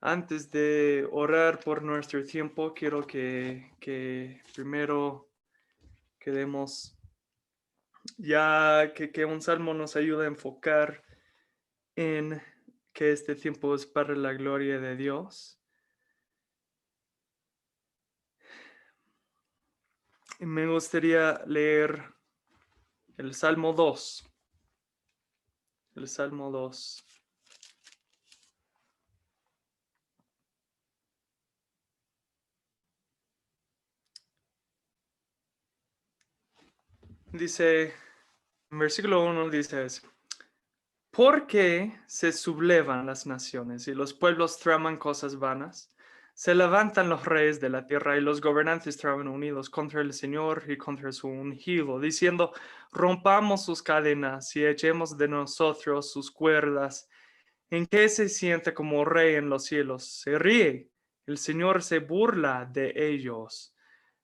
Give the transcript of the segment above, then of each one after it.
Antes de orar por nuestro tiempo, quiero que primero quedemos, ya que un salmo nos ayuda a enfocar en que este tiempo es para la gloria de Dios. Y me gustaría leer el Salmo 2. El Salmo 2. Dice, en versículo 1 dice eso. ¿Por qué se sublevan las naciones y los pueblos traman cosas vanas? Se levantan los reyes de la tierra y los gobernantes traban unidos contra el Señor y contra su ungido, diciendo, rompamos sus cadenas y echemos de nosotros sus cuerdas. ¿En qué se siente como rey en los cielos? Se ríe, el Señor se burla de ellos.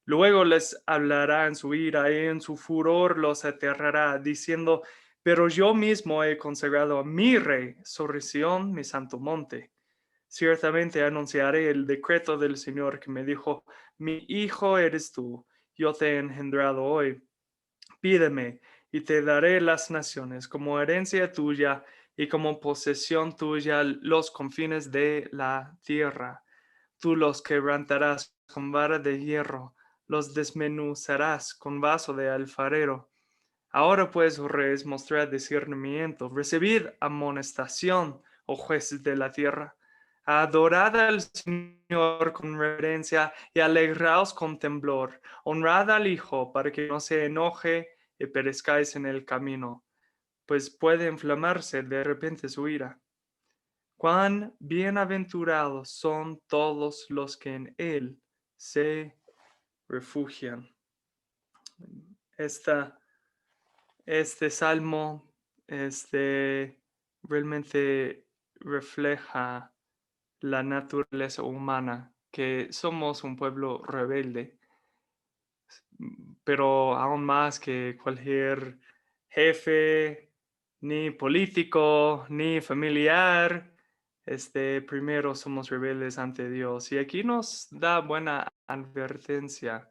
Luego les hablará en su ira y en su furor los aterrará, diciendo, pero yo mismo he consagrado a mi rey sobre Sión, mi santo monte. Ciertamente anunciaré el decreto del Señor que me dijo, mi hijo eres tú, yo te he engendrado hoy. Pídeme y te daré las naciones como herencia tuya y como posesión tuya los confines de la tierra. Tú los quebrantarás con vara de hierro, los desmenuzarás con vaso de alfarero. Ahora pues, oh reyes, mostrad discernimiento, recibid amonestación, oh jueces de la tierra. Adorad al Señor con reverencia y alegraos con temblor. Honrad al Hijo para que no se enoje y perezcáis en el camino, pues puede inflamarse de repente su ira. Cuán bienaventurados son todos los que en Él se refugian. Esta Este salmo realmente refleja la naturaleza humana, que somos un pueblo rebelde, pero aún más que cualquier jefe, ni político, ni familiar, primero somos rebeldes ante Dios. Y aquí nos da buena advertencia.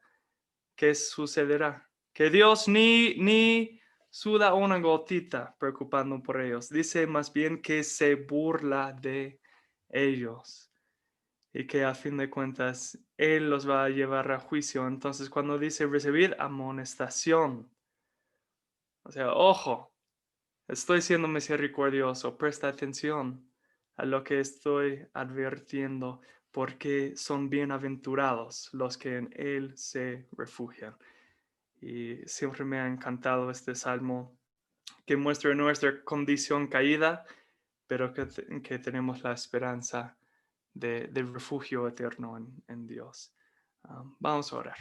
¿Qué sucederá? Que Dios ni suda una gotita preocupando por ellos. Dice más bien que se burla de ellos y que a fin de cuentas Él los va a llevar a juicio. Entonces cuando dice recibir amonestación, o sea, ojo, estoy siendo misericordioso, presta atención a lo que estoy advirtiendo, porque son bienaventurados los que en Él se refugian. Y siempre me ha encantado este salmo que muestra nuestra condición caída, pero que tenemos la esperanza del refugio eterno en Dios. Vamos a orar.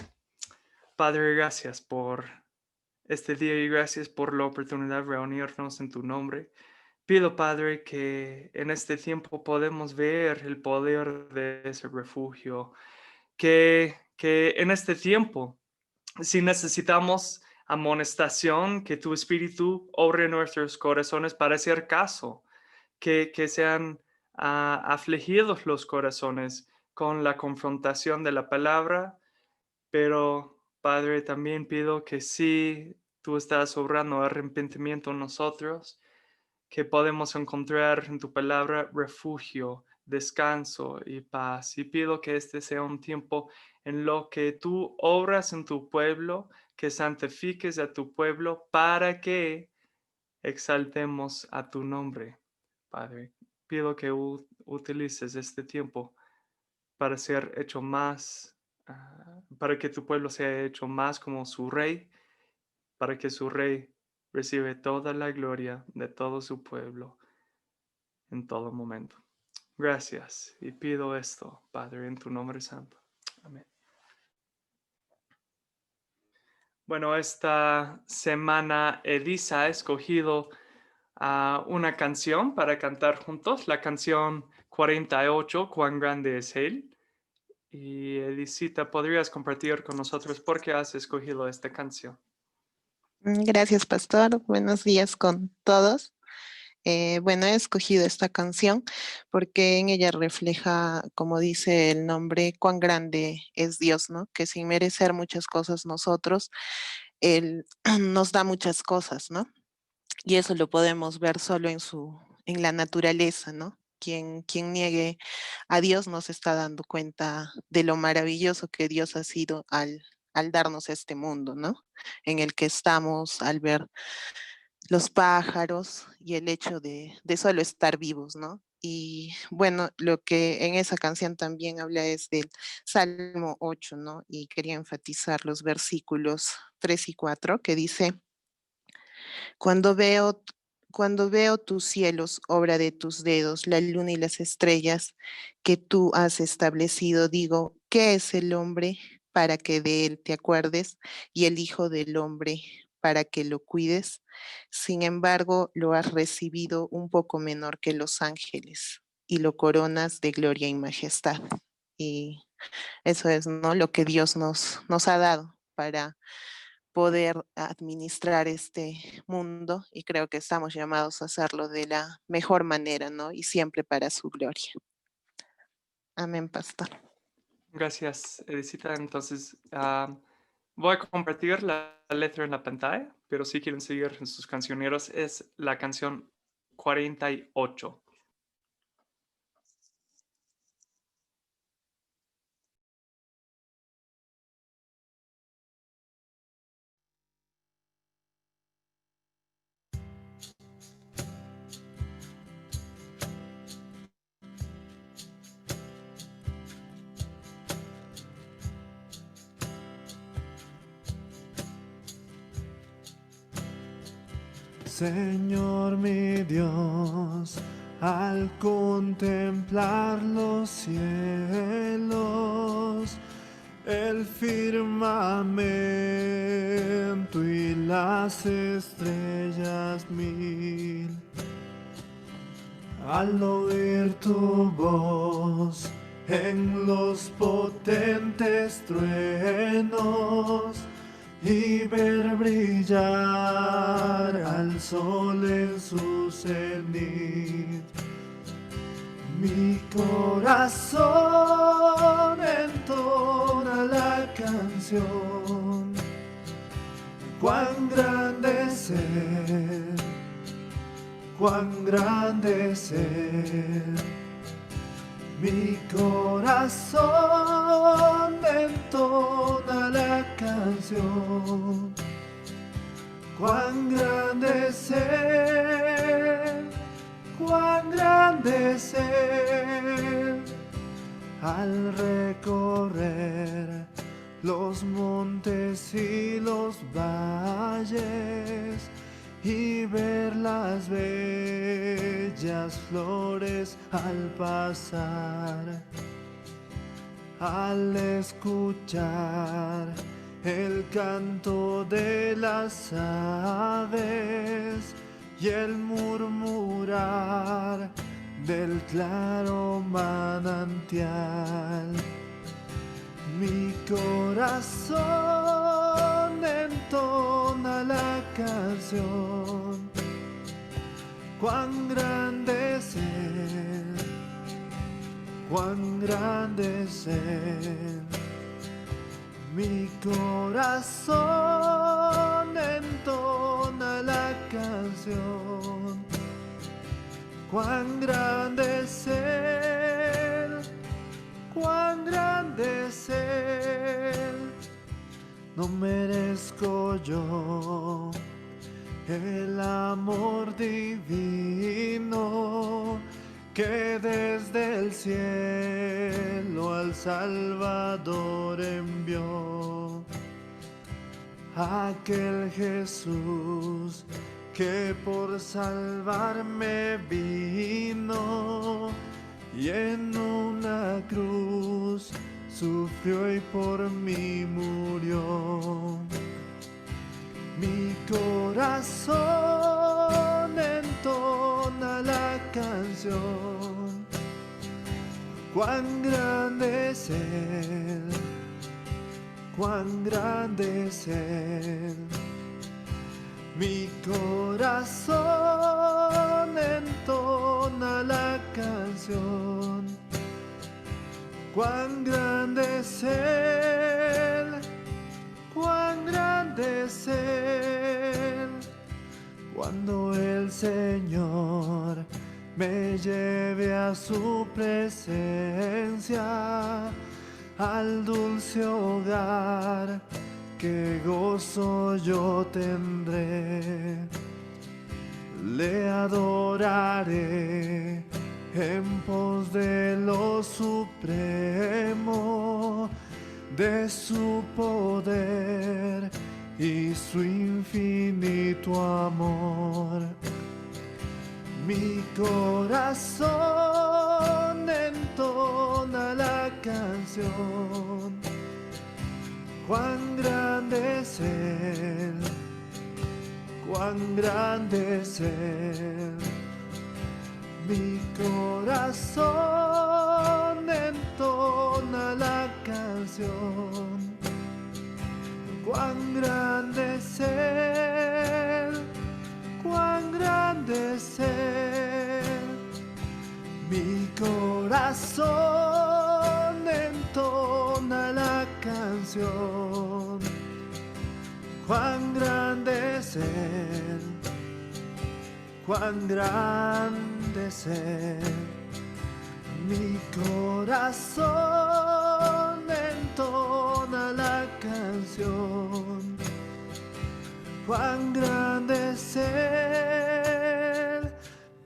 Padre, gracias por este día y gracias por la oportunidad de reunirnos en tu nombre. Pido, Padre, que en este tiempo podemos ver el poder de ese refugio, que en este tiempo, si necesitamos amonestación, que tu Espíritu obre en nuestros corazones para hacer caso, que sean afligidos los corazones con la confrontación de la palabra, pero Padre, también pido que si tú estás obrando arrepentimiento en nosotros, que podemos encontrar en tu palabra refugio, descanso y paz. Y pido que este sea un tiempo en lo que tú obras en tu pueblo, que santifiques a tu pueblo para que exaltemos a tu nombre, Padre. Pido que utilices este tiempo para ser hecho más, para que tu pueblo sea hecho más como su rey, para que su rey recibe toda la gloria de todo su pueblo en todo momento. Gracias y pido esto, Padre, en tu nombre santo. Amén. Bueno, esta semana Elisa ha escogido una canción para cantar juntos, la canción 48, Cuán grande es Él. Y Elisita, ¿podrías compartir con nosotros por qué has escogido esta canción? Gracias, pastor. Buenos días con todos. Bueno, he escogido esta canción porque en ella refleja, como dice el nombre, cuán grande es Dios, ¿no? Que sin merecer muchas cosas nosotros, Él nos da muchas cosas, ¿no? Y eso lo podemos ver solo en la naturaleza, ¿no? Quien niegue a Dios no se está dando cuenta de lo maravilloso que Dios ha sido al darnos este mundo, ¿no? En el que estamos, al ver los pájaros y el hecho de solo estar vivos, ¿no? Y bueno, lo que en esa canción también habla es del Salmo 8, ¿no? Y quería enfatizar los versículos 3 y 4 que dice, cuando veo, cuando veo tus cielos, obra de tus dedos, la luna y las estrellas que tú has establecido, digo, ¿qué es el hombre para que de él te acuerdes y el hijo del hombre para que lo cuides? Sin embargo, lo has recibido un poco menor que los ángeles y lo coronas de gloria y majestad. Y eso es, ¿no? Lo que Dios nos ha dado para poder administrar este mundo y creo que estamos llamados a hacerlo de la mejor manera, ¿no? Y siempre para su gloria. Amén, pastor. Gracias, Edicita. Entonces, voy a compartir la letra en la pantalla, pero si quieren seguir en sus cancioneros, es la canción 48. Señor mi Dios, al contemplar los cielos, el firmamento y las estrellas mil, al oír tu voz en los potentes truenos, y ver brillar al sol en su cenit. Mi corazón entona la canción, cuán grande es Él, cuán grande es Él. Mi corazón entona la canción, cuán grande es Él, cuán grande es Él. Al recorrer los montes y los valles y ver las bellas flores al pasar, al escuchar el canto de las aves y el murmurar del claro manantial, mi corazón entona la canción, cuán grande es Él, cuán grande es Él. Mi corazón entona la canción, cuán grande es Él, cuán grande es Él. No merezco yo el amor divino que desde el cielo al Salvador envió. Aquel Jesús que por salvarme vino y en una cruz sufrió y por mí murió. Mi corazón entona la canción, cuán grande es Él, cuán grande es Él. Mi corazón entona la canción. Cuán grande es Él, cuán grande es Él. Cuando el Señor me lleve a su presencia, al dulce hogar, qué gozo yo tendré. Le adoraré en pos de lo supremo, de su poder y su infinito amor. Mi corazón entona la canción. Cuán grande es Él, cuán grande es Él. Mi corazón entona la canción. Cuán grande es Él, cuán grande es Él. Mi corazón entona la canción. Cuán grande es Él, cuán grande es Él. Mi corazón entona la canción. Cuán grande es Él,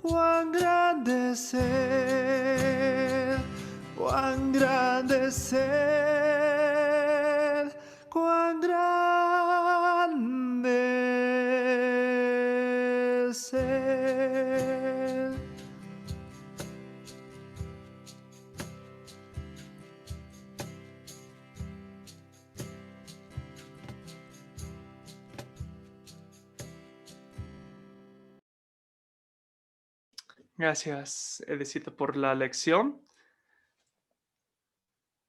cuán grande es Él, cuán grande es Él, cuán grande es Él. Gracias, Edicita, por la lección.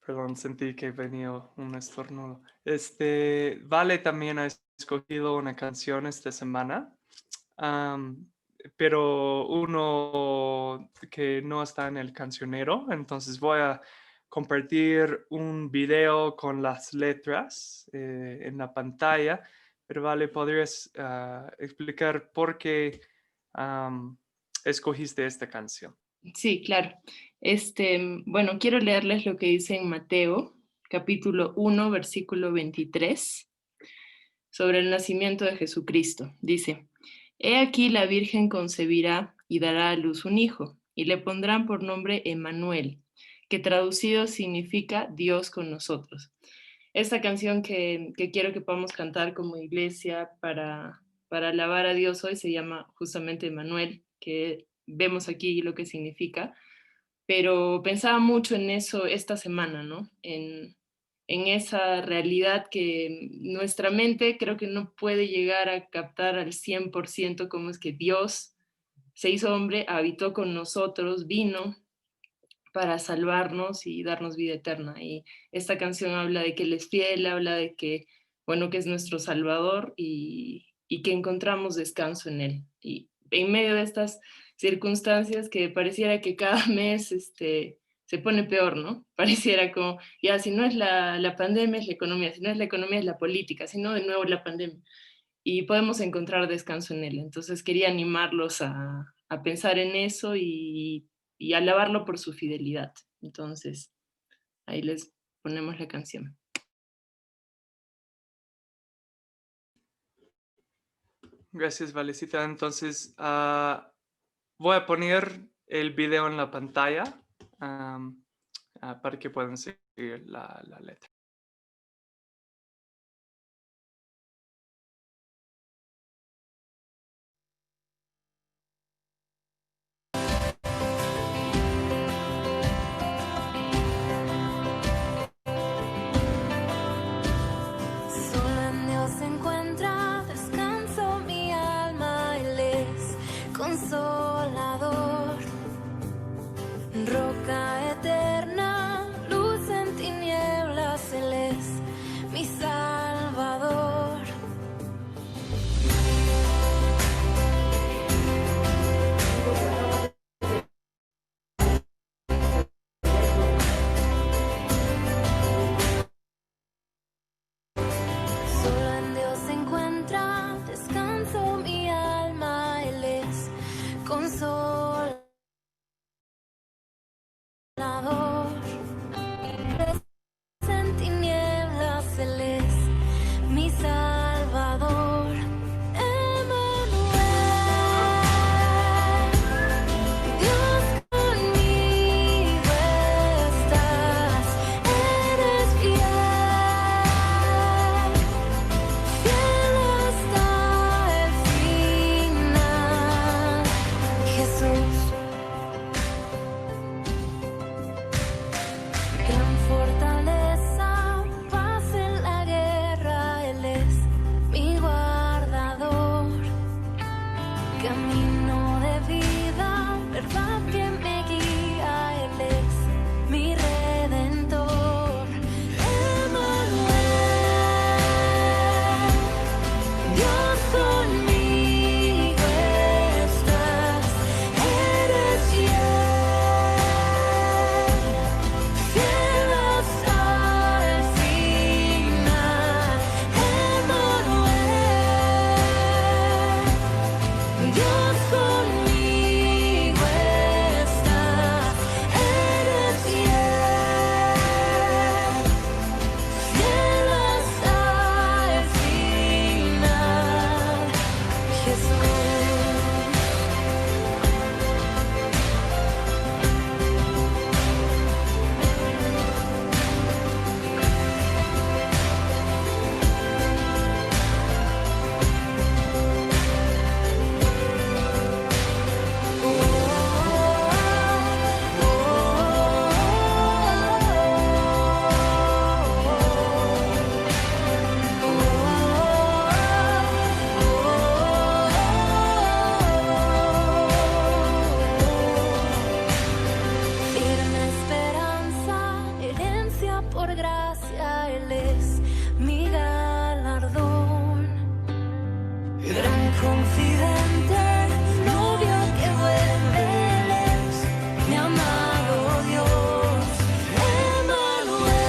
Perdón, sentí que venía un estornudo. Vale también ha escogido una canción esta semana, pero uno que no está en el cancionero. Entonces voy a compartir un video con las letras en la pantalla. Pero Vale, ¿podrías explicar por qué escogiste esta canción? Sí, claro. Bueno, quiero leerles lo que dice en Mateo, capítulo 1, versículo 23, sobre el nacimiento de Jesucristo. Dice: He aquí la Virgen concebirá y dará a luz un hijo, y le pondrán por nombre Emmanuel, que traducido significa Dios con nosotros. Esta canción que quiero que podamos cantar como iglesia para alabar a Dios hoy se llama justamente Emmanuel, que vemos aquí lo que significa, pero pensaba mucho en eso esta semana, ¿no? En esa realidad que nuestra mente creo que no puede llegar a captar al 100% cómo es que Dios se hizo hombre, habitó con nosotros, vino para salvarnos y darnos vida eterna. Y esta canción habla de que Él es fiel, habla de que, bueno, que es nuestro Salvador y que encontramos descanso en Él. Y en medio de estas circunstancias que pareciera que cada mes se pone peor, ¿no? Pareciera como, ya, si no es la pandemia, es la economía, si no es la economía, es la política, si no, de nuevo la pandemia. Y podemos encontrar descanso en Él. Entonces quería animarlos a pensar en eso y alabarlo por su fidelidad. Entonces, ahí les ponemos la canción. Gracias, Valecita. Entonces, voy a poner el video en la pantalla para que puedan seguir la letra. Solo en Dios encuentra descanso mi alma, Él es consolador, roca eterna, luz en tinieblas, mi galardón. Gran confidente, novio que vuelve lejos, mi amado Dios, Emmanuel.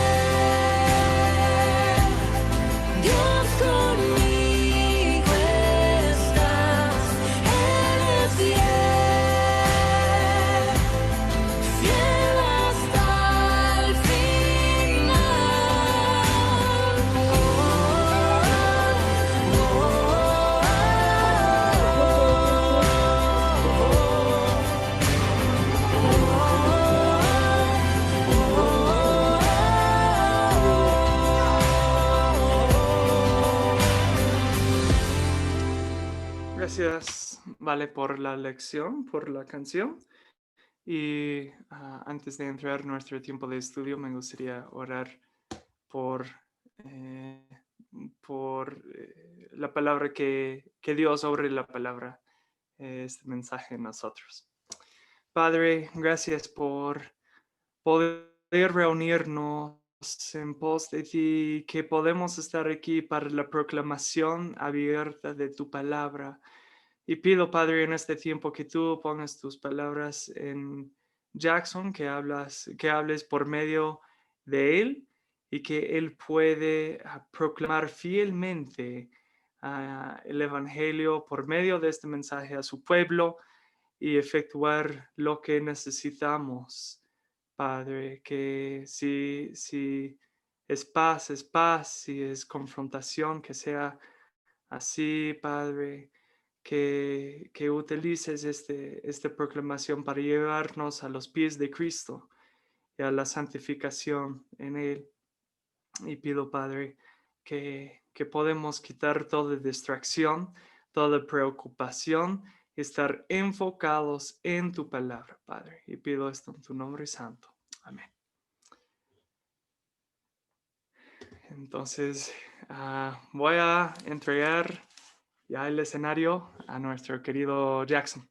Dios conmigo estás, Él es fiel, fiel hasta el final. Gracias, Vale, por la lección, por la canción. Y antes de entrar en nuestro tiempo de estudio, me gustaría orar por, eh, por la palabra que Dios obre la palabra, este mensaje en nosotros. Padre, gracias por poder reunirnos en pos de ti, que podemos estar aquí para la proclamación abierta de tu palabra. Y pido, Padre, en este tiempo que tú pongas tus palabras en Jackson, que hables por medio de él y que él puede proclamar fielmente el Evangelio por medio de este mensaje a su pueblo y efectuar lo que necesitamos, Padre, que si es paz, si es confrontación, que sea así, Padre, que utilices esta proclamación para llevarnos a los pies de Cristo y a la santificación en Él. Y pido, Padre, que podemos quitar toda distracción, toda preocupación y estar enfocados en tu palabra, Padre. Y pido esto en tu nombre santo. Amén. Entonces, voy a entregar ya el escenario a nuestro querido Jackson.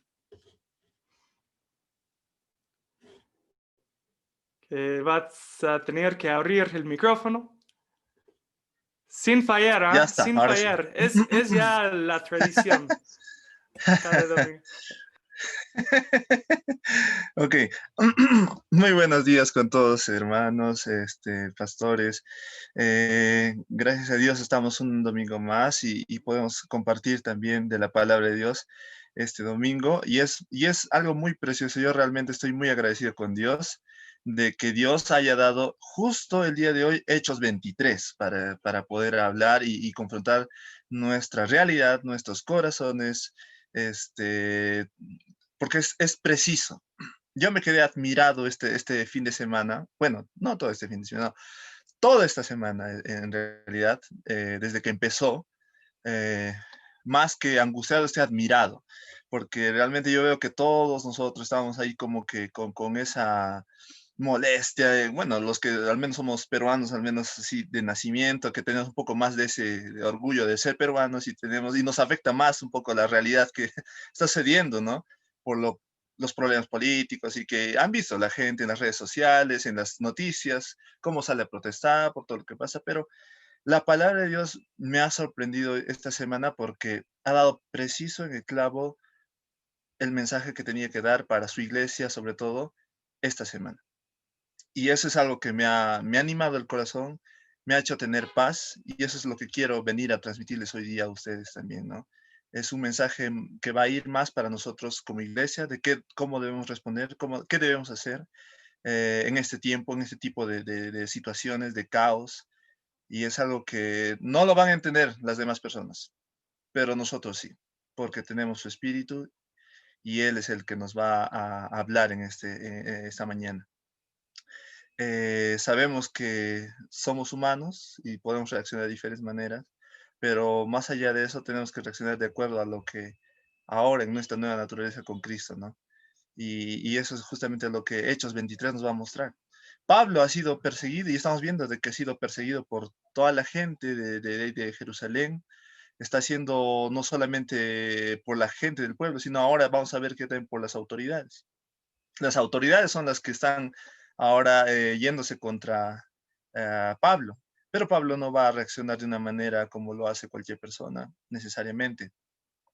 Que vas a tener que abrir el micrófono sin fallar, Ya está, sin ahora sí. fallar. Es ya la tradición. Cada domingo. Ok, muy buenos días con todos, hermanos, pastores. Gracias a Dios estamos un domingo más y podemos compartir también de la palabra de Dios este domingo. Y es algo muy precioso. Yo realmente estoy muy agradecido con Dios de que Dios haya dado justo el día de hoy Hechos 23 para poder hablar y confrontar nuestra realidad, nuestros corazones, porque es preciso. Yo me quedé admirado este fin de semana, bueno, no todo este fin de semana, no, toda esta semana en realidad, desde que empezó, más que angustiado, estoy admirado, porque realmente yo veo que todos nosotros estábamos ahí como que con esa molestia, bueno, los que al menos somos peruanos, al menos así de nacimiento, que tenemos un poco más de ese de orgullo de ser peruanos y nos afecta más un poco la realidad que está sucediendo, ¿no? Por los problemas políticos y que han visto la gente en las redes sociales, en las noticias, cómo sale a protestar por todo lo que pasa, pero la palabra de Dios me ha sorprendido esta semana porque ha dado preciso en el clavo el mensaje que tenía que dar para su iglesia, sobre todo esta semana. Y eso es algo que me ha animado el corazón, me ha hecho tener paz y eso es lo que quiero venir a transmitirles hoy día a ustedes también, ¿no? Es un mensaje que va a ir más para nosotros como iglesia, de cómo debemos responder, qué debemos hacer en este tiempo, en este tipo de situaciones, de caos. Y es algo que no lo van a entender las demás personas, pero nosotros sí, porque tenemos su espíritu y Él es el que nos va a hablar en esta mañana. Sabemos que somos humanos y podemos reaccionar de diferentes maneras, pero más allá de eso tenemos que reaccionar de acuerdo a lo que ahora en nuestra nueva naturaleza con Cristo, ¿no? Y eso es justamente lo que Hechos 23 nos va a mostrar. Pablo ha sido perseguido y estamos viendo de que ha sido perseguido por toda la gente de Jerusalén. Está siendo no solamente por la gente del pueblo, sino ahora vamos a ver que también por las autoridades. Las autoridades son las que están ahora yéndose contra Pablo, Pero Pablo no va a reaccionar de una manera como lo hace cualquier persona necesariamente,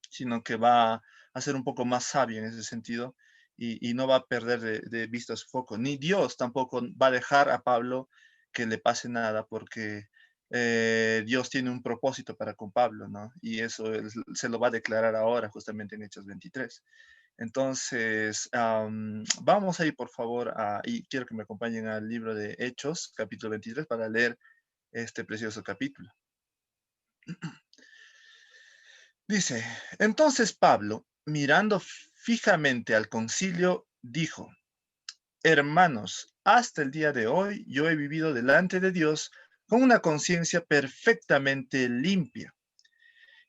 sino que va a ser un poco más sabio en ese sentido y no va a perder de vista su foco. Ni Dios tampoco va a dejar a Pablo que le pase nada porque Dios tiene un propósito para con Pablo, ¿no? Y eso se lo va a declarar ahora justamente en Hechos 23. Entonces, vamos a ir por favor y quiero que me acompañen al libro de Hechos, capítulo 23, para leer este precioso capítulo. Dice, entonces Pablo, mirando fijamente al concilio, dijo, hermanos, hasta el día de hoy yo he vivido delante de Dios con una conciencia perfectamente limpia.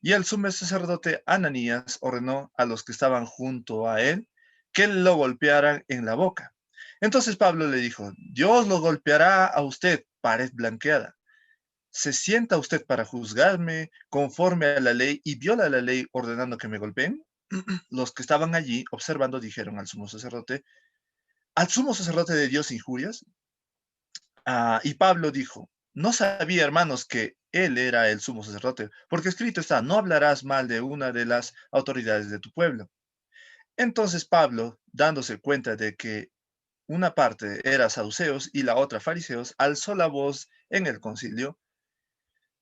Y el sumo sacerdote Ananías ordenó a los que estaban junto a él que lo golpearan en la boca. Entonces Pablo le dijo, Dios lo golpeará a usted, pared blanqueada. ¿Se sienta usted para juzgarme conforme a la ley y viola la ley ordenando que me golpeen? Los que estaban allí observando dijeron ¿al sumo sacerdote de Dios injurias? Y Pablo dijo, no sabía, hermanos, que él era el sumo sacerdote, porque escrito está, no hablarás mal de una de las autoridades de tu pueblo. Entonces Pablo, dándose cuenta de que una parte era saduceos y la otra fariseos, alzó la voz en el concilio,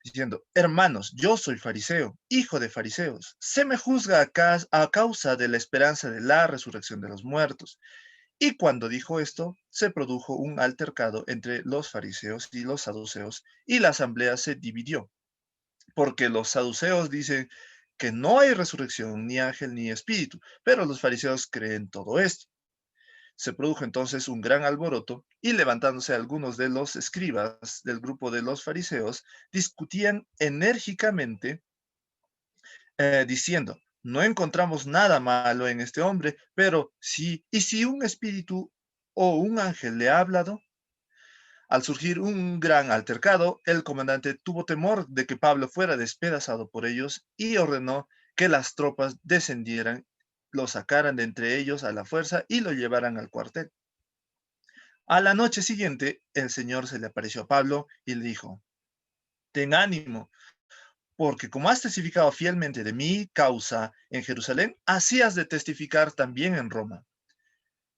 diciendo, hermanos, yo soy fariseo, hijo de fariseos. Se me juzga a causa de la esperanza de la resurrección de los muertos. Y cuando dijo esto, se produjo un altercado entre los fariseos y los saduceos, y la asamblea se dividió, porque los saduceos dicen que no hay resurrección, ni ángel, ni espíritu, pero los fariseos creen todo esto. Se produjo entonces un gran alboroto, y levantándose algunos de los escribas del grupo de los fariseos, discutían enérgicamente, diciendo, no encontramos nada malo en este hombre, pero si un espíritu o un ángel le ha hablado. Al surgir un gran altercado, el comandante tuvo temor de que Pablo fuera despedazado por ellos y ordenó que las tropas descendieran, lo sacaran de entre ellos a la fuerza y lo llevaran al cuartel. A la noche siguiente, el Señor se le apareció a Pablo y le dijo, ten ánimo, porque como has testificado fielmente de mi causa en Jerusalén, así has de testificar también en Roma.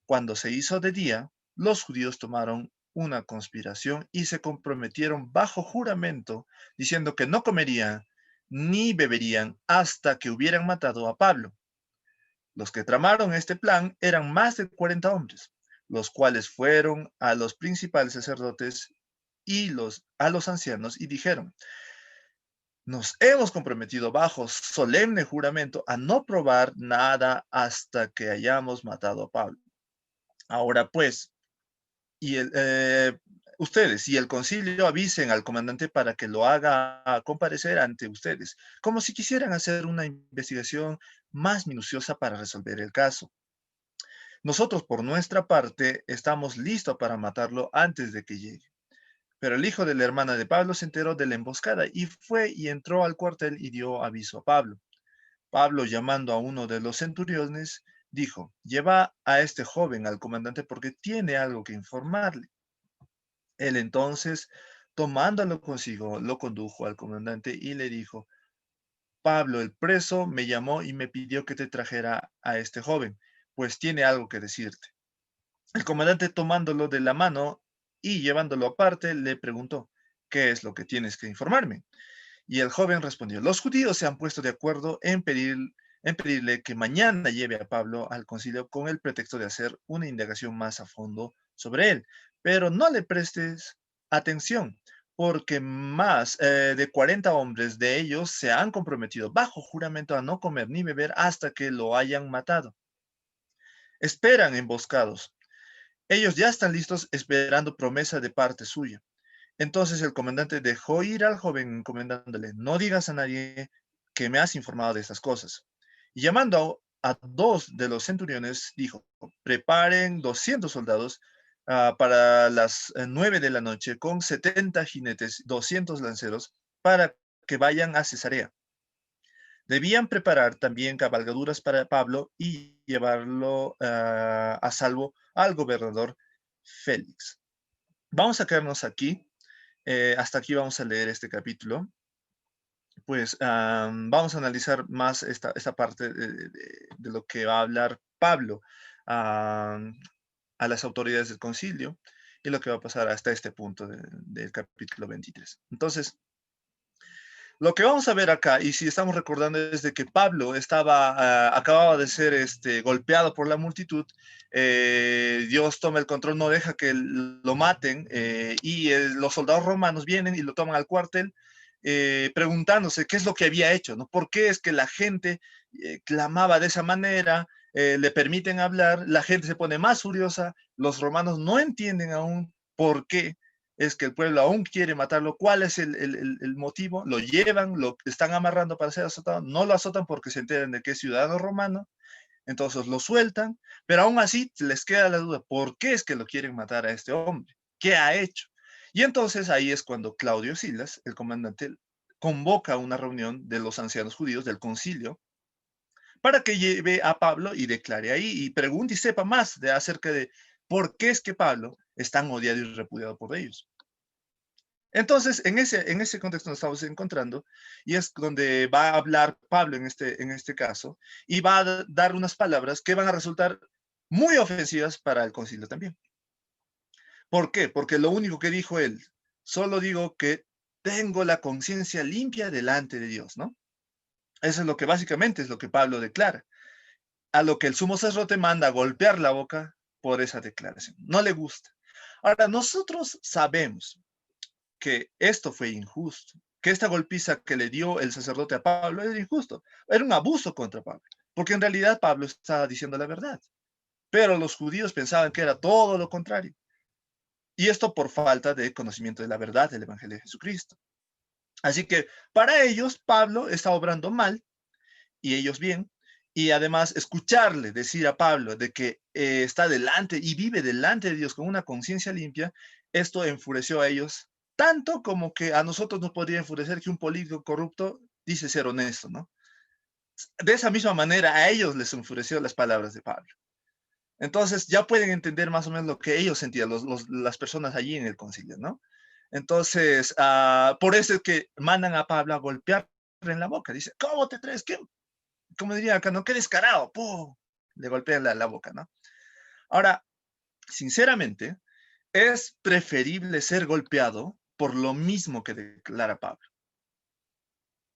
Cuando se hizo de día, los judíos tomaron una conspiración y se comprometieron bajo juramento, diciendo que no comerían ni beberían hasta que hubieran matado a Pablo. Los que tramaron este plan eran más de 40 hombres, los cuales fueron a los principales sacerdotes y a los ancianos y dijeron, nos hemos comprometido bajo solemne juramento a no probar nada hasta que hayamos matado a Pablo. Ahora pues, ustedes y el concilio avisen al comandante para que lo haga comparecer ante ustedes, como si quisieran hacer una investigación más minuciosa para resolver el caso. Nosotros, por nuestra parte, estamos listos para matarlo antes de que llegue. Pero el hijo de la hermana de Pablo se enteró de la emboscada y fue y entró al cuartel y dio aviso a Pablo. Pablo, llamando a uno de los centuriones, dijo, lleva a este joven al comandante porque tiene algo que informarle. Él entonces, tomándolo consigo, lo condujo al comandante y le dijo, Pablo, el preso, me llamó y me pidió que te trajera a este joven, pues tiene algo que decirte. El comandante, tomándolo de la mano y llevándolo aparte, le preguntó, ¿qué es lo que tienes que informarme? Y el joven respondió, los judíos se han puesto de acuerdo en pedirle que mañana lleve a Pablo al concilio con el pretexto de hacer una indagación más a fondo sobre él. Pero no le prestes atención, porque más de 40 hombres de ellos se han comprometido bajo juramento a no comer ni beber hasta que lo hayan matado. Esperan emboscados. Ellos ya están listos esperando promesa de parte suya. Entonces el comandante dejó ir al joven encomendándole, no digas a nadie que me has informado de estas cosas. Y llamando a dos de los centuriones, dijo, preparen 200 soldados para las 9 de la noche con 70 jinetes, 200 lanceros, para que vayan a Cesarea. Debían preparar también cabalgaduras para Pablo y llevarlo a salvo al gobernador Félix. Vamos a quedarnos aquí hasta aquí vamos a leer este capítulo. Pues vamos a analizar más esta parte de lo que va a hablar Pablo a las autoridades del concilio y lo que va a pasar hasta este punto del capítulo 23. Entonces, lo que vamos a ver acá, y si estamos recordando, es de que Pablo acababa de ser golpeado por la multitud. Dios toma el control, no deja que lo maten, y los soldados romanos vienen y lo toman al cuartel, preguntándose qué es lo que había hecho, ¿no? ¿Por qué es que la gente clamaba de esa manera? Le permiten hablar, la gente se pone más furiosa, los romanos no entienden aún por qué es que el pueblo aún quiere matarlo. ¿Cuál es el motivo? Lo llevan, lo están amarrando para ser azotado, no lo azotan porque se enteran de que es ciudadano romano, entonces lo sueltan, pero aún así les queda la duda, ¿por qué es que lo quieren matar a este hombre? ¿Qué ha hecho? Y entonces ahí es cuando Claudio Silas, el comandante, convoca una reunión de los ancianos judíos del concilio para que lleve a Pablo y declare ahí y pregunte y sepa más acerca de por qué es que Pablo es tan odiado y repudiado por ellos. Entonces, en ese contexto nos estamos encontrando, y es donde va a hablar Pablo en este caso, y va a dar unas palabras que van a resultar muy ofensivas para el concilio también. ¿Por qué? Porque lo único que dijo él, solo digo que tengo la conciencia limpia delante de Dios, ¿no? Eso es lo que básicamente es lo que Pablo declara. A lo que el sumo sacerdote manda a golpear la boca por esa declaración. No le gusta. Ahora, nosotros sabemos que esto fue injusto, que esta golpiza que le dio el sacerdote a Pablo era injusto, era un abuso contra Pablo, porque en realidad Pablo estaba diciendo la verdad, pero los judíos pensaban que era todo lo contrario. Y esto por falta de conocimiento de la verdad del Evangelio de Jesucristo. Así que para ellos Pablo está obrando mal y ellos bien, y además escucharle decir a Pablo de que está delante y vive delante de Dios con una conciencia limpia, esto enfureció a ellos tanto como que a nosotros nos podría enfurecer que un político corrupto dice ser honesto, ¿no? De esa misma manera a ellos les enfureció las palabras de Pablo. Entonces ya pueden entender más o menos lo que ellos sentían, las personas allí en el concilio, ¿no? Entonces, por eso es que mandan a Pablo a golpearle en la boca. Dice, ¿cómo te traes? Como diría acá, ¿no? ¡Qué descarado! ¡Pum! Le golpean la boca, ¿no? Ahora, sinceramente, es preferible ser golpeado por lo mismo que declara Pablo.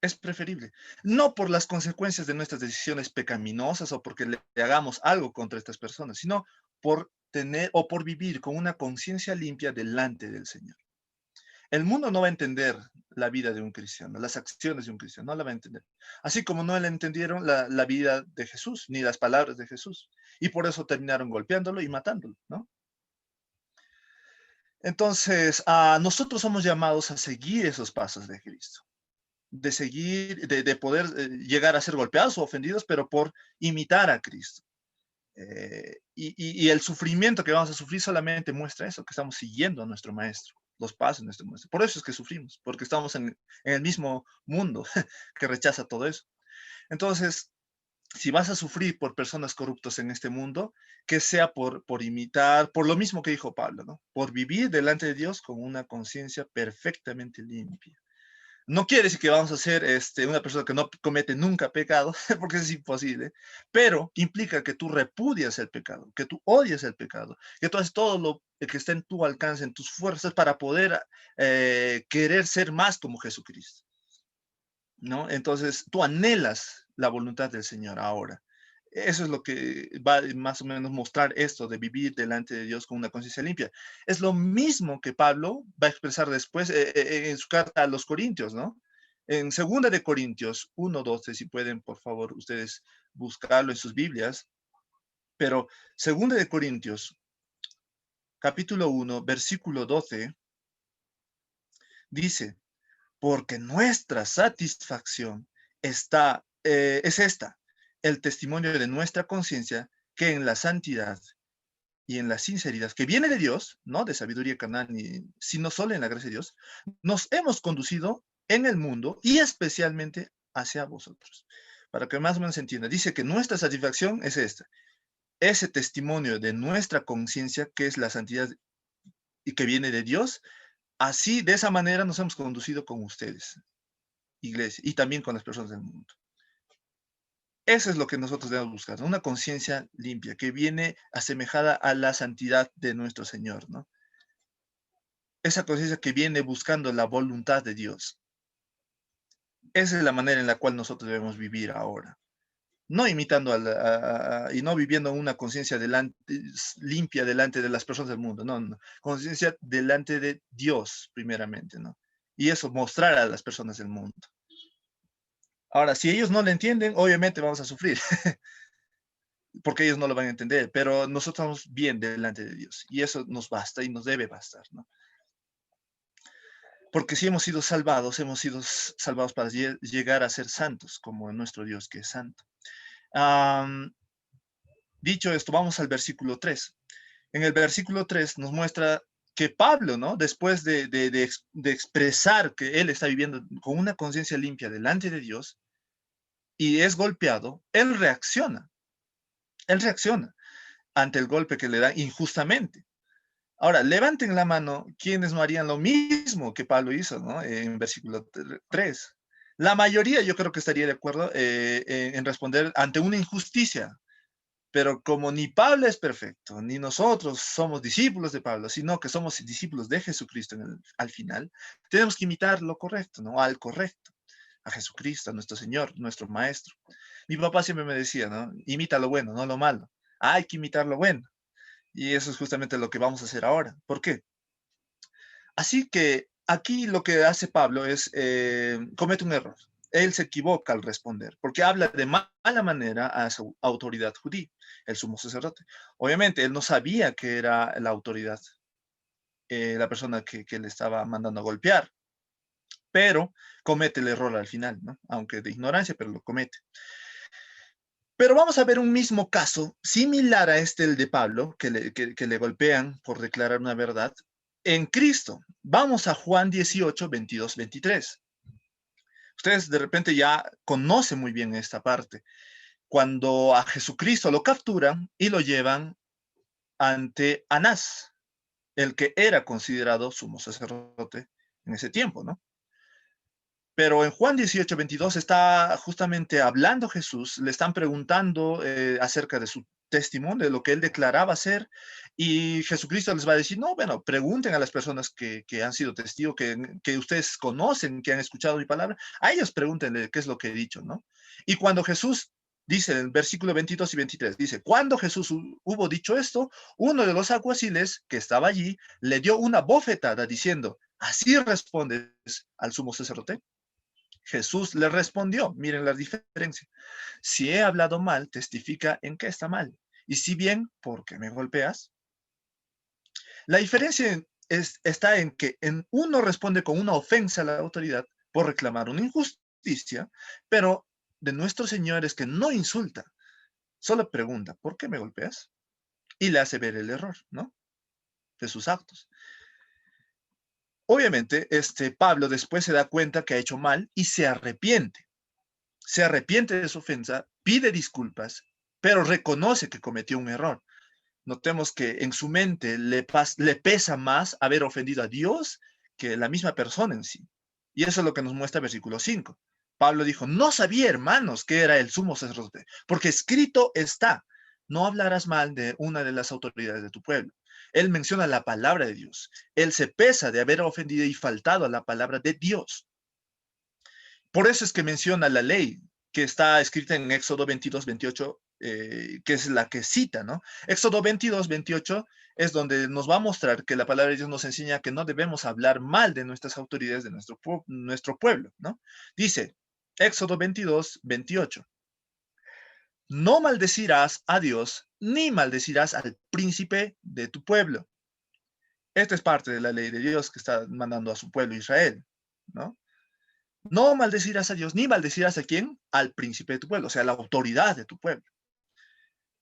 Es preferible. No por las consecuencias de nuestras decisiones pecaminosas o porque le hagamos algo contra estas personas, sino por tener o por vivir con una conciencia limpia delante del Señor. El mundo no va a entender la vida de un cristiano, las acciones de un cristiano, no la va a entender. Así como no le entendieron la vida de Jesús, ni las palabras de Jesús. Y por eso terminaron golpeándolo y matándolo, ¿no? Entonces, nosotros somos llamados a seguir esos pasos de Cristo. De seguir, de poder llegar a ser golpeados o ofendidos, pero por imitar a Cristo. Y el sufrimiento que vamos a sufrir solamente muestra eso, que estamos siguiendo a nuestro Maestro, los pasos de nuestro Maestro. Por eso es que sufrimos, porque estamos en el mismo mundo que rechaza todo eso. Entonces, si vas a sufrir por personas corruptas en este mundo, que sea por imitar, por lo mismo que dijo Pablo, ¿no? Por vivir delante de Dios con una conciencia perfectamente limpia. No quiere decir que vamos a ser una persona que no comete nunca pecado, porque es imposible, pero implica que tú repudias el pecado, que tú odias el pecado, que tú haces todo lo que está en tu alcance, en tus fuerzas, para poder querer ser más como Jesucristo, ¿no? Entonces, tú anhelas la voluntad del Señor ahora. Eso es lo que va más o menos mostrar esto de vivir delante de Dios con una conciencia limpia. Es lo mismo que Pablo va a expresar después en su carta a los Corintios, ¿no? En 2 de Corintios 1:12, si pueden, por favor, ustedes buscarlo en sus Biblias. Pero 2 de Corintios, capítulo 1, versículo 12, dice, porque nuestra satisfacción es esta, el testimonio de nuestra conciencia, que en la santidad y en la sinceridad, que viene de Dios, no de sabiduría carnal, sino solo en la gracia de Dios, nos hemos conducido en el mundo y especialmente hacia vosotros. Para que más o menos se entienda, dice que nuestra satisfacción es esta, ese testimonio de nuestra conciencia, que es la santidad y que viene de Dios, Así, de esa manera nos hemos conducido con ustedes, iglesia, y también con las personas del mundo. Eso es lo que nosotros debemos buscar, ¿no? Una conciencia limpia que viene asemejada a la santidad de nuestro Señor, ¿no? Esa conciencia que viene buscando la voluntad de Dios. Esa es la manera en la cual nosotros debemos vivir ahora. No imitando y no viviendo una conciencia limpia delante de las personas del mundo, no, no. Conciencia delante de Dios, primeramente, ¿no? Y eso mostrar a las personas del mundo. Ahora, si ellos no lo entienden, obviamente vamos a sufrir, porque ellos no lo van a entender, pero nosotros estamos bien delante de Dios, y eso nos basta y nos debe bastar, ¿no? Porque si hemos sido salvados para llegar a ser santos, como nuestro Dios que es santo. Dicho esto, vamos al versículo 3. En el versículo 3 nos muestra que Pablo, ¿no? Después de expresar que él está viviendo con una conciencia limpia delante de Dios y es golpeado, él reacciona ante el golpe que le da injustamente. Ahora, levanten la mano quienes no harían lo mismo que Pablo hizo, ¿no? En versículo 3. La mayoría yo creo que estaría de acuerdo en responder ante una injusticia. Pero como ni Pablo es perfecto, ni nosotros somos discípulos de Pablo, sino que somos discípulos de Jesucristo al final, tenemos que imitar lo correcto, ¿no? Al correcto, a Jesucristo, a nuestro Señor, nuestro Maestro. Mi papá siempre me decía, ¿no? Imita lo bueno, no lo malo. Hay que imitar lo bueno. Y eso es justamente lo que vamos a hacer ahora. ¿Por qué? Así que aquí lo que hace Pablo es, comete un error. Él se equivoca al responder, porque habla de mala manera a su autoridad judía, el sumo sacerdote. Obviamente, él no sabía que era la autoridad, la persona que le estaba mandando a golpear, pero comete el error al final, ¿no? Aunque de ignorancia, pero lo comete. Pero vamos a ver un mismo caso, similar a el de Pablo, que le golpean por declarar una verdad, en Cristo. Vamos a Juan 18, 22, 23. Ustedes de repente ya conocen muy bien esta parte. Cuando a Jesucristo lo capturan y lo llevan ante Anás, el que era considerado sumo sacerdote en ese tiempo, ¿no? Pero en Juan 18, 22 está justamente hablando Jesús, le están preguntando acerca de su testimonio, de lo que él declaraba ser, y Jesucristo les va a decir, no, bueno, pregunten a las personas que han sido testigos, que ustedes conocen, que han escuchado mi palabra, a ellos pregúntenle qué es lo que he dicho, ¿no? Y cuando Jesús dice en el versículo 22 y 23, dice, cuando Jesús hubo dicho esto, uno de los alguaciles que estaba allí le dio una bofetada diciendo, ¿así respondes al sumo sacerdote? Jesús le respondió, miren la diferencia, si he hablado mal, testifica en qué está mal, y si bien, ¿por qué me golpeas? La diferencia está en que uno responde con una ofensa a la autoridad por reclamar una injusticia, pero de nuestro Señor es que no insulta, solo pregunta, ¿por qué me golpeas? Y le hace ver el error, ¿no? De sus actos. Obviamente, Pablo después se da cuenta que ha hecho mal y se arrepiente. Se arrepiente de su ofensa, pide disculpas, pero reconoce que cometió un error. Notemos que en su mente le pesa más haber ofendido a Dios que la misma persona en sí. Y eso es lo que nos muestra el versículo 5. Pablo dijo, no sabía, hermanos, que era el sumo sacerdote, porque escrito está, no hablarás mal de una de las autoridades de tu pueblo. Él menciona la palabra de Dios. Él se pesa de haber ofendido y faltado a la palabra de Dios. Por eso es que menciona la ley que está escrita en Éxodo 22, 28, que es la que cita, ¿no? Éxodo 22, 28 es donde nos va a mostrar que la palabra de Dios nos enseña que no debemos hablar mal de nuestras autoridades, de nuestro pueblo, ¿no? Dice, Éxodo 22, 28. No maldecirás a Dios, ni maldecirás al príncipe de tu pueblo. Esta es parte de la ley de Dios que está mandando a su pueblo Israel, ¿no? No maldecirás a Dios, ni maldecirás a quién, al príncipe de tu pueblo, o sea, la autoridad de tu pueblo.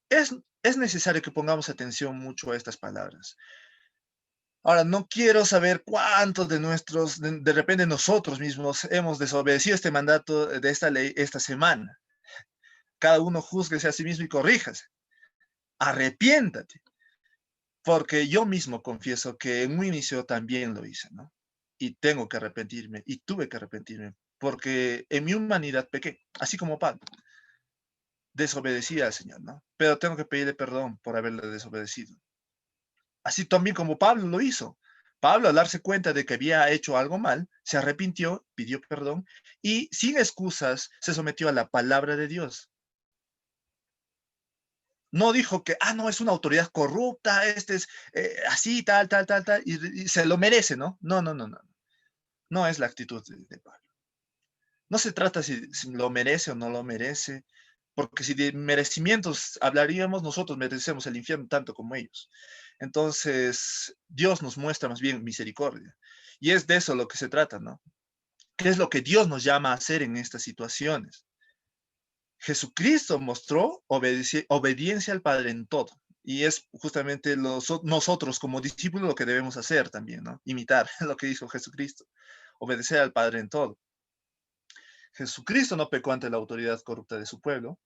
Es necesario que pongamos atención mucho a estas palabras. Ahora, no quiero saber cuántos de repente nosotros mismos hemos desobedecido este mandato de esta ley esta semana. Cada uno júzguese a sí mismo y corríjase. Arrepiéntate. Porque yo mismo confieso que en un inicio también lo hice, ¿no? y tengo que arrepentirme y tuve que arrepentirme porque en mi humanidad pequé, así como Pablo. Desobedecí al Señor, ¿no? Pero tengo que pedirle perdón por haberle desobedecido. Así también como Pablo lo hizo. Pablo, al darse cuenta de que había hecho algo mal, se arrepintió, pidió perdón y sin excusas se sometió a la palabra de Dios. No dijo que, no, es una autoridad corrupta, este es así, tal, y se lo merece, ¿no? No, no, no, no. No es la actitud de Pablo. No se trata si lo merece o no lo merece, porque si de merecimientos hablaríamos, nosotros merecemos el infierno tanto como ellos. Entonces, Dios nos muestra más bien misericordia. Y es de eso lo que se trata, ¿no? ¿Qué es lo que Dios nos llama a hacer en estas situaciones? Jesucristo mostró obediencia al Padre en todo. Y es justamente nosotros como discípulos lo que debemos hacer también, ¿no? Imitar lo que hizo Jesucristo. Obedecer al Padre en todo. Jesucristo no pecó ante la autoridad corrupta de su pueblo,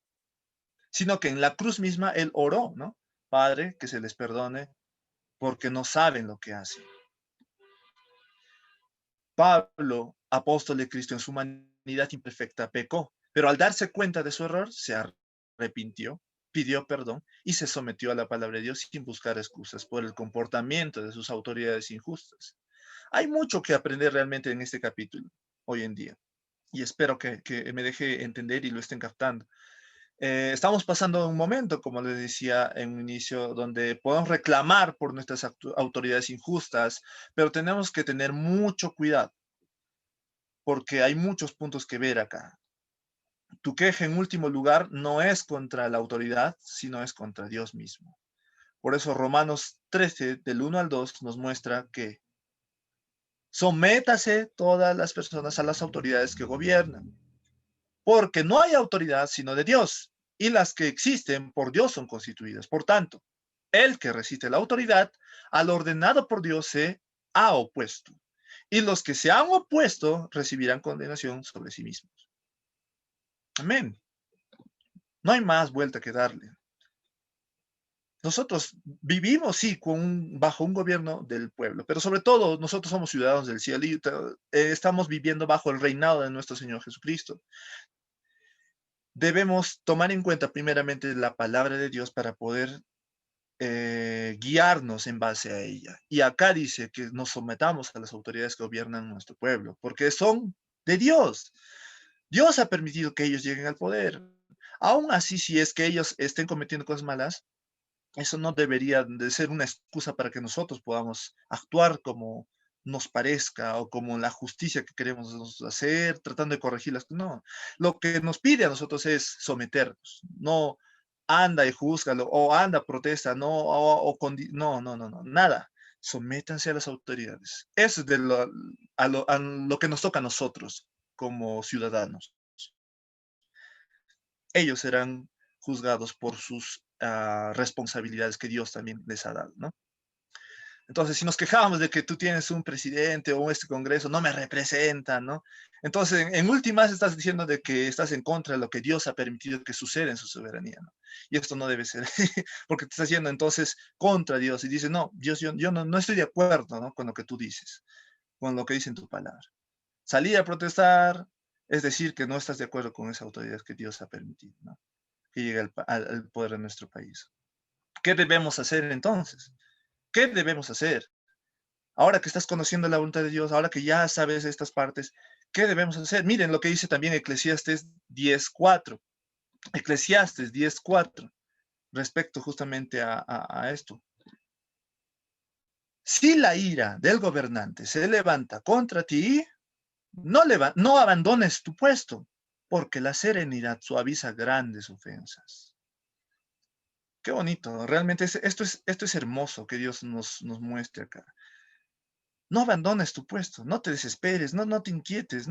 sino que en la cruz misma Él oró, ¿no? Padre, que se les perdone porque no saben lo que hacen. Pablo, apóstol de Cristo en su humanidad imperfecta, pecó, pero al darse cuenta de su error, se arrepintió, pidió perdón y se sometió a la palabra de Dios sin buscar excusas por el comportamiento de sus autoridades injustas. Hay mucho que aprender realmente en este capítulo hoy en día y espero que me deje entender y lo estén captando. Estamos pasando un momento, como les decía en un inicio, donde podemos reclamar por nuestras autoridades injustas, pero tenemos que tener mucho cuidado, porque hay muchos puntos que ver acá. Tu queja, en último lugar, no es contra la autoridad, sino es contra Dios mismo. Por eso Romanos 13, del 1 al 2, nos muestra que sométase todas las personas a las autoridades que gobiernan, porque no hay autoridad sino de Dios, y las que existen por Dios son constituidas. Por tanto, el que resiste la autoridad, al ordenado por Dios se ha opuesto, y los que se han opuesto recibirán condenación sobre sí mismos. Amén. No hay más vuelta que darle. Nosotros vivimos, sí, bajo un gobierno del pueblo, pero sobre todo nosotros somos ciudadanos del cielo y estamos viviendo bajo el reinado de nuestro Señor Jesucristo. Debemos tomar en cuenta primeramente la palabra de Dios para poder guiarnos en base a ella. Y acá dice que nos sometamos a las autoridades que gobiernan nuestro pueblo, porque son de Dios. Dios ha permitido que ellos lleguen al poder. Aún así, si es que ellos estén cometiendo cosas malas, eso no debería de ser una excusa para que nosotros podamos actuar como nos parezca o como la justicia que queremos hacer, tratando de corregirlas. No, lo que nos pide a nosotros es someternos, no anda y júzgalo, o anda, protesta, no, no, nada. Sométanse a las autoridades. Eso es a lo que nos toca a nosotros como ciudadanos. Ellos serán juzgados por sus responsabilidades que Dios también les ha dado, ¿no? Entonces, si nos quejamos de que tú tienes un presidente o este congreso, no me representa, ¿no? Entonces, en últimas estás diciendo de que estás en contra de lo que Dios ha permitido que suceda en su soberanía, ¿no? Y esto no debe ser, porque te estás yendo entonces contra Dios y dices, no, Dios, yo no estoy de acuerdo, ¿no? Con lo que tú dices, con lo que dice en tu palabra. Salir a protestar es decir que no estás de acuerdo con esa autoridad que Dios ha permitido, ¿no? Que llegue al poder de nuestro país. ¿Qué debemos hacer entonces? ¿Qué debemos hacer? Ahora que estás conociendo la voluntad de Dios, ahora que ya sabes estas partes, ¿qué debemos hacer? Miren lo que dice también Eclesiastes 10:4. Eclesiastes 10:4, respecto justamente a esto. Si la ira del gobernante se levanta contra ti, no abandones tu puesto, porque la serenidad suaviza grandes ofensas. Qué bonito, realmente esto es hermoso que Dios nos muestre acá. No abandones tu puesto, no te desesperes, no te inquietes,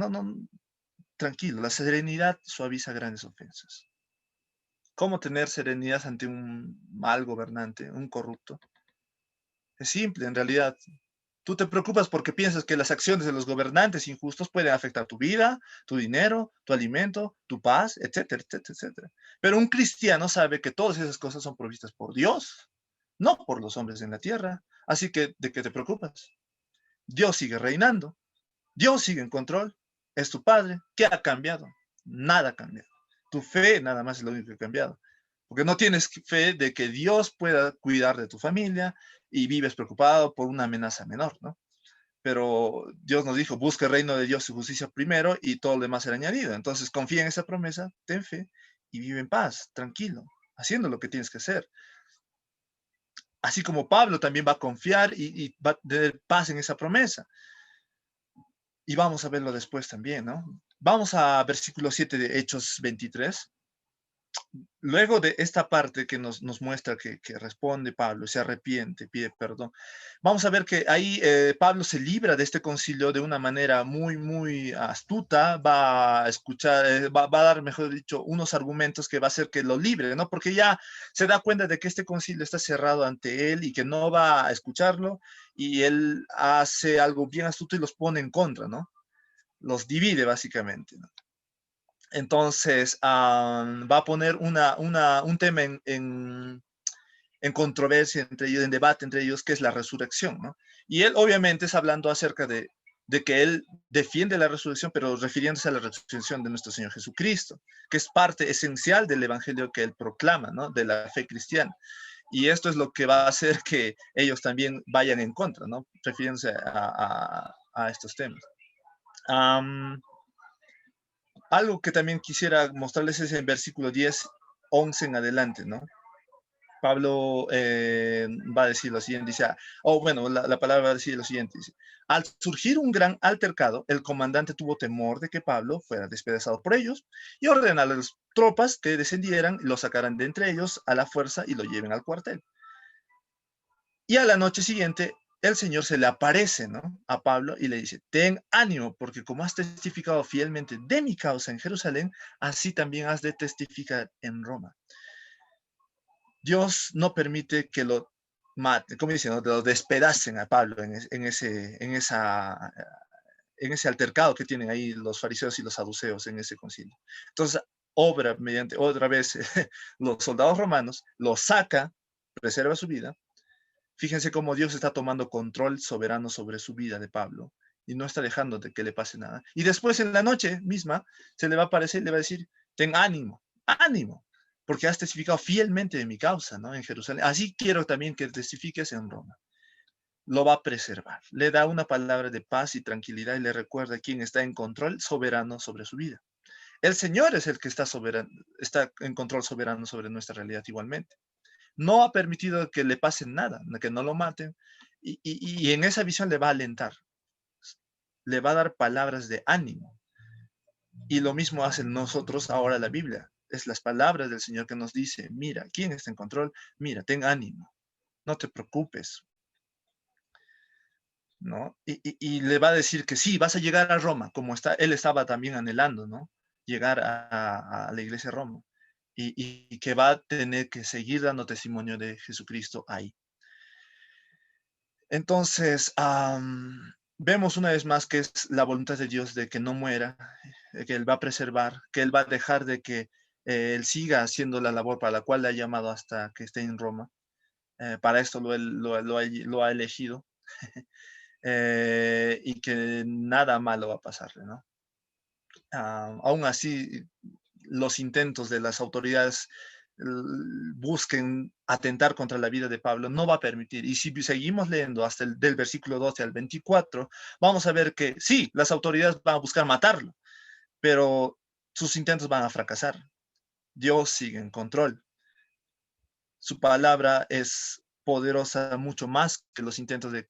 tranquilo, la serenidad suaviza grandes ofensas. ¿Cómo tener serenidad ante un mal gobernante, un corrupto? Es simple, en realidad. Tú te preocupas porque piensas que las acciones de los gobernantes injustos pueden afectar tu vida, tu dinero, tu alimento, tu paz, etcétera, etcétera, etcétera. Pero un cristiano sabe que todas esas cosas son provistas por Dios, no por los hombres en la tierra. Así que, ¿de qué te preocupas? Dios sigue reinando. Dios sigue en control, es tu Padre. ¿Qué ha cambiado? Nada ha cambiado. Tu fe nada más es lo único que ha cambiado. Porque no tienes fe de que Dios pueda cuidar de tu familia y vives preocupado por una amenaza menor, ¿no? Pero Dios nos dijo, busca el reino de Dios y justicia primero y todo lo demás será añadido. Entonces confía en esa promesa, ten fe y vive en paz, tranquilo, haciendo lo que tienes que hacer. Así como Pablo también va a confiar y va a tener paz en esa promesa. Y vamos a verlo después también, ¿no? Vamos a versículo 7 de Hechos 23. Luego de esta parte que nos muestra que responde Pablo, se arrepiente, pide perdón, vamos a ver que ahí Pablo se libra de este concilio de una manera muy astuta, va a escuchar, va a dar, mejor dicho, unos argumentos que va a hacer que lo libre, ¿no? Porque ya se da cuenta de que este concilio está cerrado ante él y que no va a escucharlo, y él hace algo bien astuto y los pone en contra, ¿no? Los divide básicamente, ¿no? Entonces, va a poner un tema en controversia entre ellos, en debate entre ellos, que es la resurrección, ¿no? Y él obviamente es hablando acerca de que él defiende la resurrección, pero refiriéndose a la resurrección de nuestro Señor Jesucristo, que es parte esencial del evangelio que él proclama, ¿no? De la fe cristiana. Y esto es lo que va a hacer que ellos también vayan en contra, ¿no? Refiriéndose a estos temas. Algo que también quisiera mostrarles es en versículo 10, 11 en adelante, ¿no? Pablo va a decir lo siguiente, dice, bueno, la palabra va a decir lo siguiente, dice, al surgir un gran altercado, el comandante tuvo temor de que Pablo fuera despedazado por ellos y ordenó a las tropas que descendieran, lo sacaran de entre ellos a la fuerza y lo lleven al cuartel. Y a la noche siguiente, el Señor se le aparece, ¿no? A Pablo y le dice, ten ánimo, porque como has testificado fielmente de mi causa en Jerusalén, así también has de testificar en Roma. Dios no permite que lo maten, como dicen, ¿no? Lo despedacen a Pablo en ese altercado que tienen ahí los fariseos y los saduceos en ese concilio. Entonces, obra mediante otra vez los soldados romanos, lo saca, preserva su vida. Fíjense cómo Dios está tomando control soberano sobre su vida de Pablo y no está dejando de que le pase nada. Y después en la noche misma se le va a aparecer y le va a decir, ten ánimo, ánimo, porque has testificado fielmente de mi causa, ¿no? En Jerusalén. Así quiero también que testifiques en Roma. Lo va a preservar. Le da una palabra de paz y tranquilidad y le recuerda quién está en control soberano sobre su vida. El Señor es el que está en control soberano sobre nuestra realidad igualmente. No ha permitido que le pase nada, que no lo maten, y en esa visión le va a alentar, le va a dar palabras de ánimo. Y lo mismo hace nosotros ahora la Biblia. Es las palabras del Señor que nos dice, mira, ¿quién está en control? Mira, ten ánimo, no te preocupes, ¿no? Y le va a decir que sí, vas a llegar a Roma, como él estaba también anhelando, ¿no? Llegar a la iglesia de Roma. Y que va a tener que seguir dando testimonio de Jesucristo ahí. Entonces, vemos una vez más que es la voluntad de Dios de que no muera, que Él va a preservar, que Él va a dejar de que Él siga haciendo la labor para la cual le ha llamado hasta que esté en Roma. Para esto lo ha elegido y que nada malo va a pasarle, ¿no? Aún así, los intentos de las autoridades busquen atentar contra la vida de Pablo, no va a permitir. Y si seguimos leyendo hasta del versículo 12 al 24, vamos a ver que sí, las autoridades van a buscar matarlo, pero sus intentos van a fracasar. Dios sigue en control. Su palabra es poderosa mucho más que los intentos de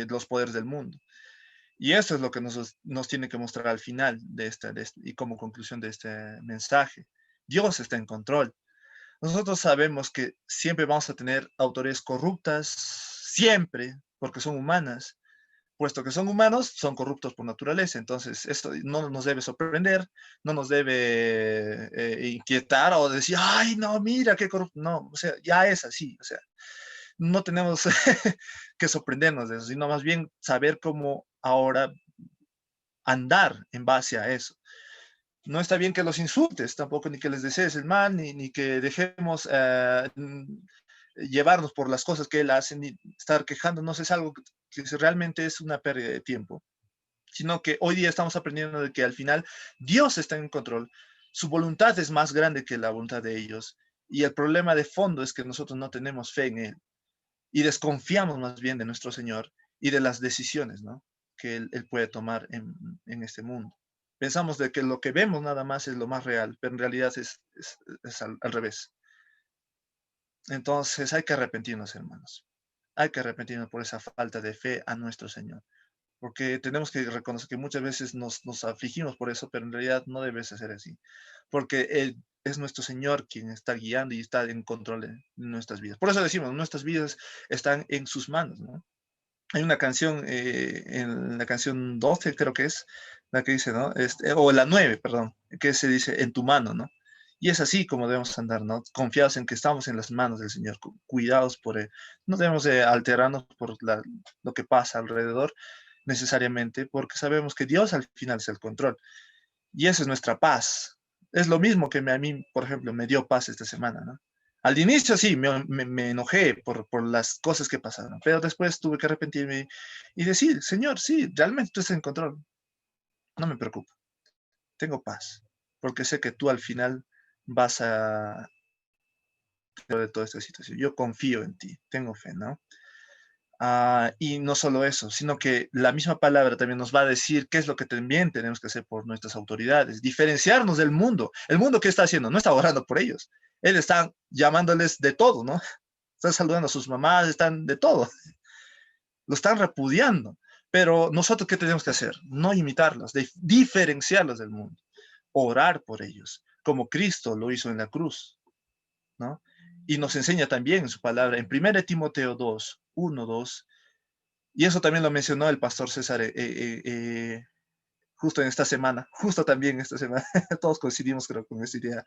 los poderes del mundo. Y eso es lo que nos tiene que mostrar al final y como conclusión de este mensaje. Dios está en control. Nosotros sabemos que siempre vamos a tener autoridades corruptas, siempre, porque son humanas. Puesto que son humanos, son corruptos por naturaleza. Entonces, esto no nos debe sorprender, no nos debe inquietar o decir, ay, no, mira qué corrupto. No, o sea, ya es así. O sea, no tenemos que sorprendernos de eso, sino más bien saber cómo ahora andar en base a eso. No está bien que los insultes, tampoco ni que les desees el mal, ni que dejemos llevarnos por las cosas que él hace, ni estar quejándonos, es algo que realmente es una pérdida de tiempo. sino que hoy día estamos aprendiendo de que al final Dios está en control, su voluntad es más grande que la voluntad de ellos, y el problema de fondo es que nosotros no tenemos fe en Él y desconfiamos más bien de nuestro Señor y de las decisiones, ¿no?, que Él puede tomar en este mundo. Pensamos de que lo que vemos nada más es lo más real, pero en realidad es al revés. Entonces hay que arrepentirnos, hermanos. Hay que arrepentirnos por esa falta de fe a nuestro Señor. Porque tenemos que reconocer que muchas veces nos afligimos por eso, pero en realidad no debe ser así. Porque Él es nuestro Señor quien está guiando y está en control de nuestras vidas. Por eso decimos, nuestras vidas están en sus manos, ¿no? Hay una canción, en la canción 12 creo que es, la que dice, ¿no? O la 9, perdón, que se dice en tu mano, ¿no? Y es así como debemos andar, ¿no? Confiados en que estamos en las manos del Señor, cuidados por Él. No debemos de alterarnos por lo que pasa alrededor necesariamente, porque sabemos que Dios al final es el control. Y esa es nuestra paz. Es lo mismo que a mí, por ejemplo, me dio paz esta semana, ¿no? Al inicio sí, me enojé por las cosas que pasaron, pero después tuve que arrepentirme y decir, Señor, sí, realmente tú estás en control. No me preocupo, tengo paz, porque sé que tú al final vas a de toda esta situación. Yo confío en ti, tengo fe, ¿no? Y no solo eso, sino que la misma palabra también nos va a decir qué es lo que también tenemos que hacer por nuestras autoridades, diferenciarnos del mundo. El mundo, ¿qué está haciendo? No está orando por ellos. Él está llamándoles de todo, ¿no? Están saludando a sus mamás, están de todo. Lo están repudiando. Pero nosotros, ¿qué tenemos que hacer? No imitarlos, diferenciarlos del mundo. Orar por ellos, como Cristo lo hizo en la cruz, ¿no? Y nos enseña también en su palabra, en 1 Timoteo 2, 1, 2, y eso también lo mencionó el pastor César justo en esta semana, justo también esta semana, todos coincidimos creo con esta idea,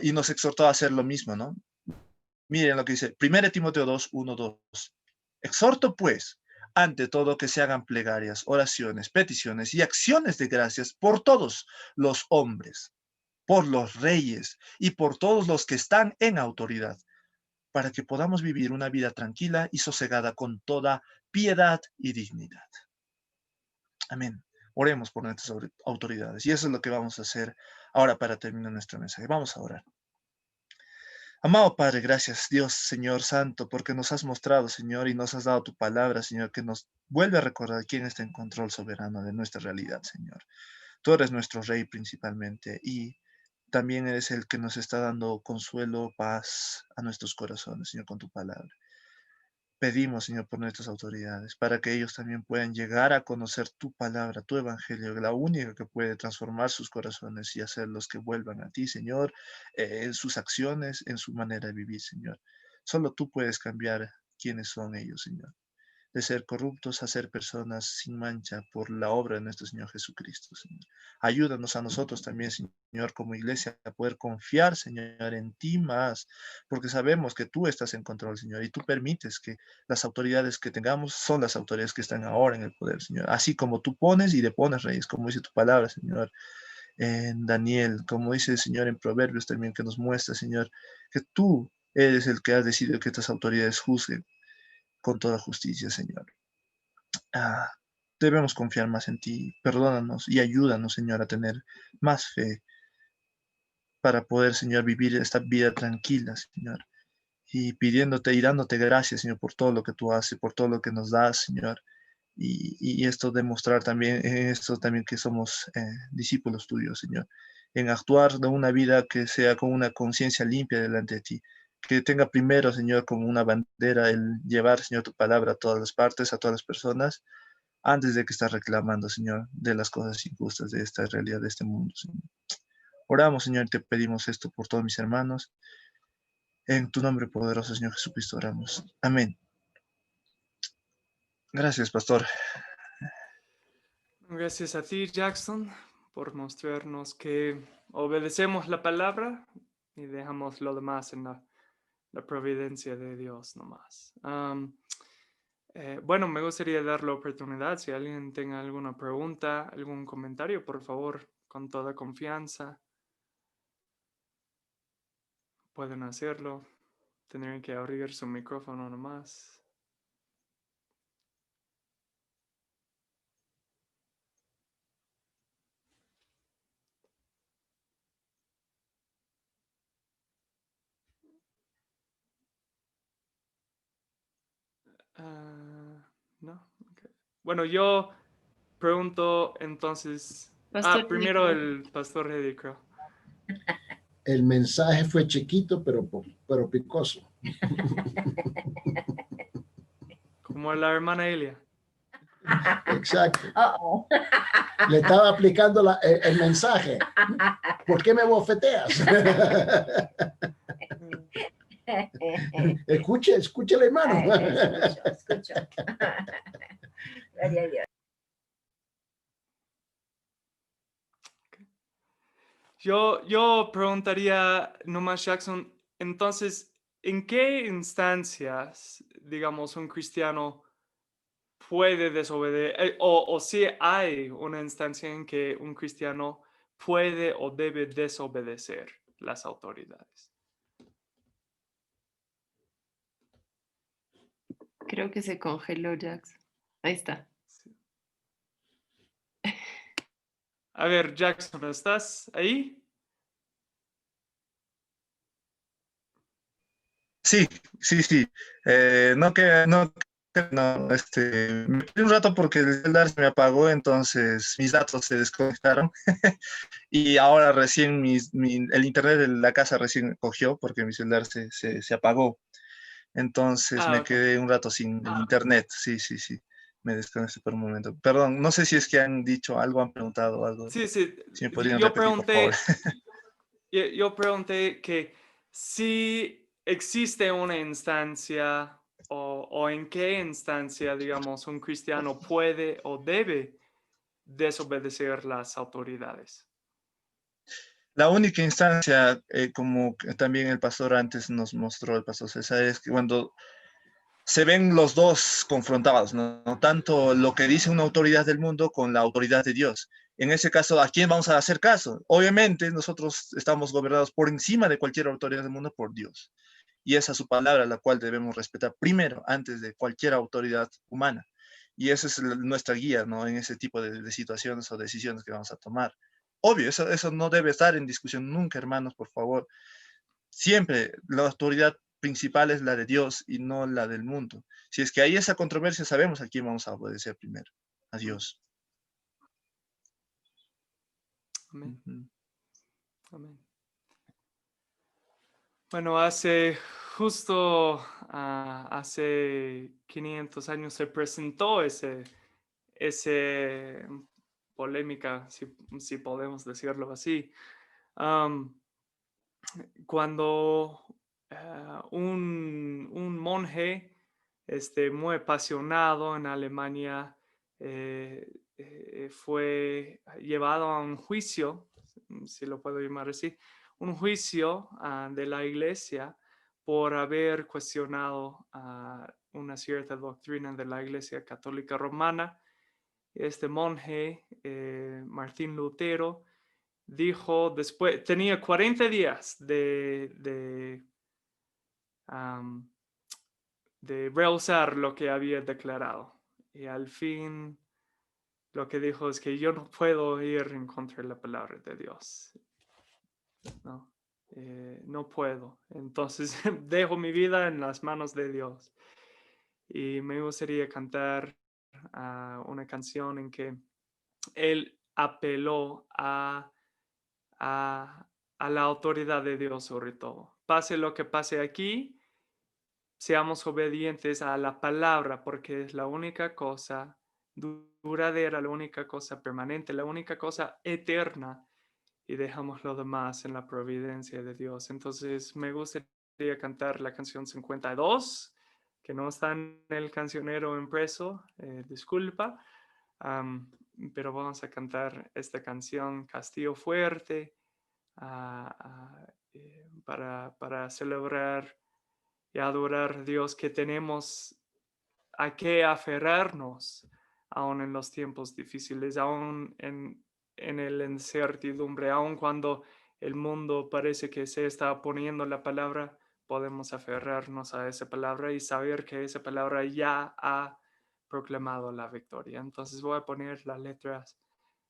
y nos exhortó a hacer lo mismo, ¿no? Miren lo que dice, 1 Timoteo 2, 1, 2. Exhorto pues, ante todo, que se hagan plegarias, oraciones, peticiones y acciones de gracias por todos los hombres, por los reyes y por todos los que están en autoridad, para que podamos vivir una vida tranquila y sosegada con toda piedad y dignidad. Amén. Oremos por nuestras autoridades. Y eso es lo que vamos a hacer ahora para terminar nuestro mensaje. Vamos a orar. Amado Padre, gracias Dios, Señor Santo, porque nos has mostrado, Señor, y nos has dado tu palabra, Señor, que nos vuelve a recordar quién está en control soberano de nuestra realidad, Señor. Tú eres nuestro Rey principalmente y también eres el que nos está dando consuelo, paz a nuestros corazones, Señor, con tu palabra. Pedimos, Señor, por nuestras autoridades, para que ellos también puedan llegar a conocer tu palabra, tu evangelio, la única que puede transformar sus corazones y hacerlos que vuelvan a ti, Señor, en sus acciones, en su manera de vivir, Señor. Solo tú puedes cambiar quiénes son ellos, Señor, de ser corruptos a ser personas sin mancha por la obra de nuestro Señor Jesucristo, Señor. Ayúdanos a nosotros también, Señor, como iglesia, a poder confiar, Señor, en ti más, porque sabemos que tú estás en control, Señor, y tú permites que las autoridades que tengamos son las autoridades que están ahora en el poder, Señor. Así como tú pones y depones reyes, como dice tu palabra, Señor, en Daniel, como dice el Señor en Proverbios también, que nos muestra, Señor, que tú eres el que has decidido que estas autoridades juzguen con toda justicia, Señor. Ah, debemos confiar más en ti. Perdónanos y ayúdanos, Señor, a tener más fe para poder, Señor, vivir esta vida tranquila, Señor. Y pidiéndote y dándote gracias, Señor, por todo lo que tú haces, por todo lo que nos das, Señor. Y esto demostrar también, esto también que somos discípulos tuyos, Señor. En actuar de una vida que sea con una conciencia limpia delante de ti. Que tenga primero, Señor, como una bandera el llevar, Señor, tu palabra a todas las partes, a todas las personas, antes de que estás reclamando, Señor, de las cosas injustas de esta realidad, de este mundo, Señor. Oramos, Señor, y te pedimos esto por todos mis hermanos. En tu nombre poderoso, Señor Jesucristo, oramos. Amén. Gracias, pastor. Gracias a ti, Jackson, por mostrarnos que obedecemos la palabra y dejamos lo demás en la providencia de Dios nomás. Bueno, me gustaría dar la oportunidad, si alguien tenga alguna pregunta, algún comentario, por favor, con toda confianza, pueden hacerlo. Tendrían que abrir su micrófono nomás. No. Ok. Bueno, yo pregunto entonces. Pastor Primero Nico. el pastor Eddie, creo. El mensaje fue chiquito, pero picoso. Como la hermana Elia. Exacto. Uh-oh. Le estaba aplicando el mensaje. ¿Por qué me bofeteas? Escuche, hermano. Escucho. Gloria a Dios. Yo preguntaría nomás, Jackson, entonces, ¿en qué instancias, digamos, un cristiano puede desobedecer, o si hay una instancia en que un cristiano puede o debe desobedecer las autoridades? Creo que se congeló Jax. Ahí está. Sí. A ver, Jackson, ¿estás ahí? Sí, sí, sí. Me perdí un rato porque el celular se me apagó, entonces mis datos se desconectaron y ahora recién el internet de la casa recién cogió porque mi celular se apagó. Entonces me Ok. quedé un rato sin el internet. Sí, sí, sí. Me desconecté por un momento. Perdón, no sé si es que han dicho algo, han preguntado algo. Sí, sí. Si me podrían Yo repetir, por favor. yo pregunté que si existe una instancia o en qué instancia, digamos, un cristiano puede o debe desobedecer las autoridades. La única instancia, como que también el pastor antes nos mostró, el pastor César, es que cuando se ven los dos confrontados, ¿no? Tanto lo que dice una autoridad del mundo con la autoridad de Dios. En ese caso, ¿a quién vamos a hacer caso? Obviamente, nosotros estamos gobernados por encima de cualquier autoridad del mundo por Dios. Y esa es su palabra, la cual debemos respetar primero, antes de cualquier autoridad humana. Y esa es nuestra guía, ¿no? En ese tipo de situaciones o decisiones que vamos a tomar. Obvio, eso no debe estar en discusión nunca, hermanos, por favor. Siempre la autoridad principal es la de Dios y no la del mundo. Si es que hay esa controversia, sabemos a quién vamos a obedecer primero. A Dios. Amén. Ujú. Amén. Bueno, justo hace 500 años se presentó ese polémica, si podemos decirlo así, cuando un monje muy apasionado en Alemania fue llevado a un juicio, si lo puedo llamar así, un juicio de la iglesia por haber cuestionado una cierta doctrina de la Iglesia Católica Romana. Este monje, Martín Lutero, dijo después, tenía 40 días de rehusar lo que había declarado. Y al fin lo que dijo es que yo no puedo ir en contra de la palabra de Dios. No, no puedo. Entonces dejo mi vida en las manos de Dios. Y me gustaría cantar una canción en que él apeló a la autoridad de Dios sobre todo. Pase lo que pase aquí, seamos obedientes a la palabra porque es la única cosa duradera, la única cosa permanente, la única cosa eterna y dejamos lo demás en la providencia de Dios. Entonces me gustaría cantar la canción 52, que no está en el cancionero impreso, disculpa, pero vamos a cantar esta canción Castillo Fuerte para celebrar y adorar a Dios, que tenemos a qué aferrarnos aún en los tiempos difíciles, aún en la incertidumbre, aún cuando el mundo parece que se está poniendo la palabra, podemos aferrarnos a esa palabra y saber que esa palabra ya ha proclamado la victoria. Entonces voy a poner las letras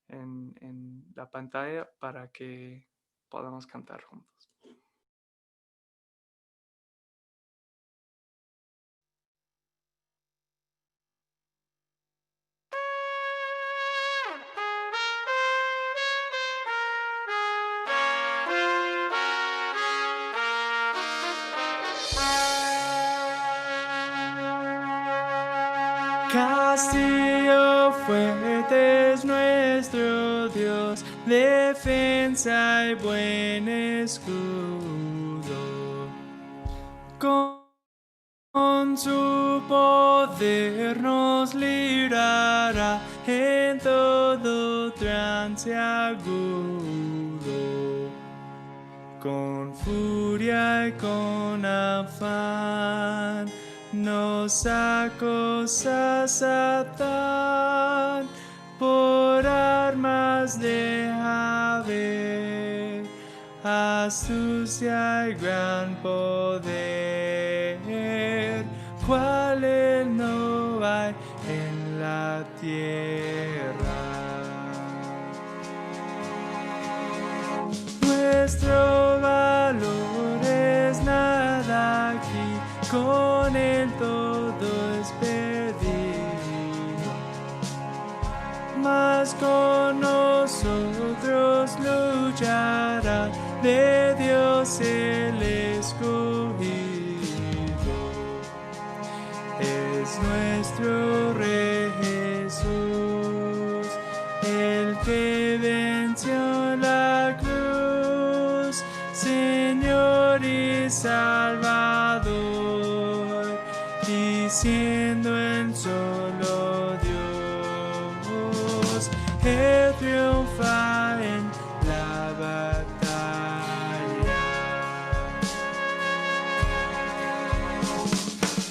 en la pantalla para que podamos cantar juntos. Castillo fuerte es nuestro Dios, defensa y buen escudo. Con su poder nos librará en todo trance agudo. Con furia y con afán nos acosa Satán, por armas deja ver astucia y gran poder, cual él no hay en la tierra. Nuestro valor es nada aquí, con él todo es perdido. Mas con nosotros luchará de Dios el escogido. Es nuestro Rey Jesús, el que venció la cruz, Señor y Salvador, diciendo en solo Dios, Él triunfa en la batalla.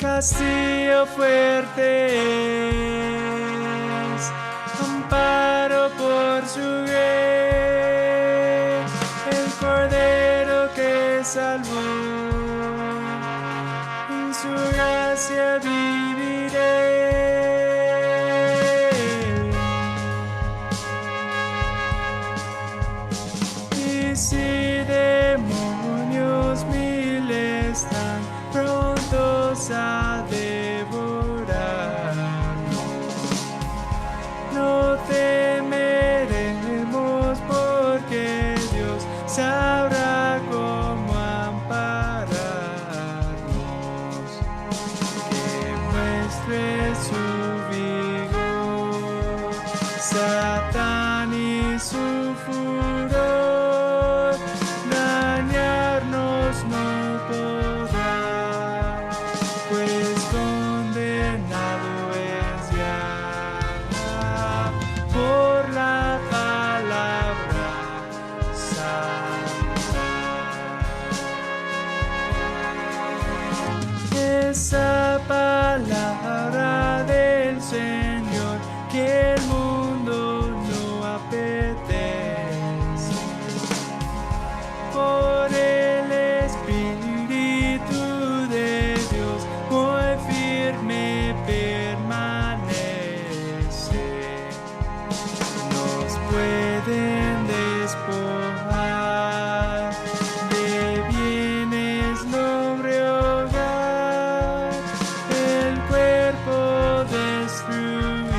Castillo fuerte es, amparo por su rey, el Cordero que salvó, en su gracia viviré. Y si demonios mil están prontos a devorarnos, no temeremos, porque Dios sabrá cómo ampararnos, que muestre su vigor Satán y su furor, dañarnos no podrá, pues condenado es ya por la palabra santa. Esa palabra del Señor que el mundo no apetece, por el Espíritu de Dios muy firme permanece. Nos pueden despojar de bienes, nombre, hogar, el cuerpo destruir,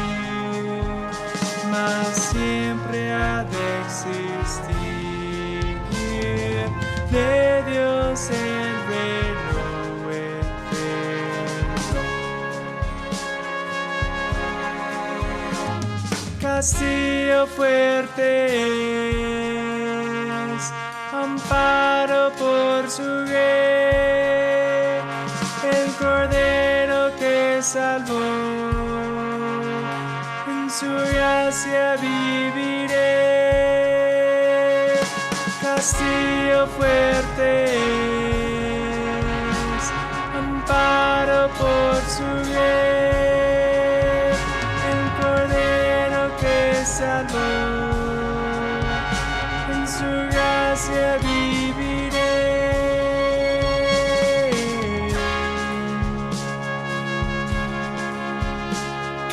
mas siempre ha de existir de Dios el reino eterno. Castillo fuerte es, amparo por su rey, el Cordero que salvó, en su gracia viviré. Castillo fuerte es, amparo por su rey, el Cordero que salvó, en su gracia viviré.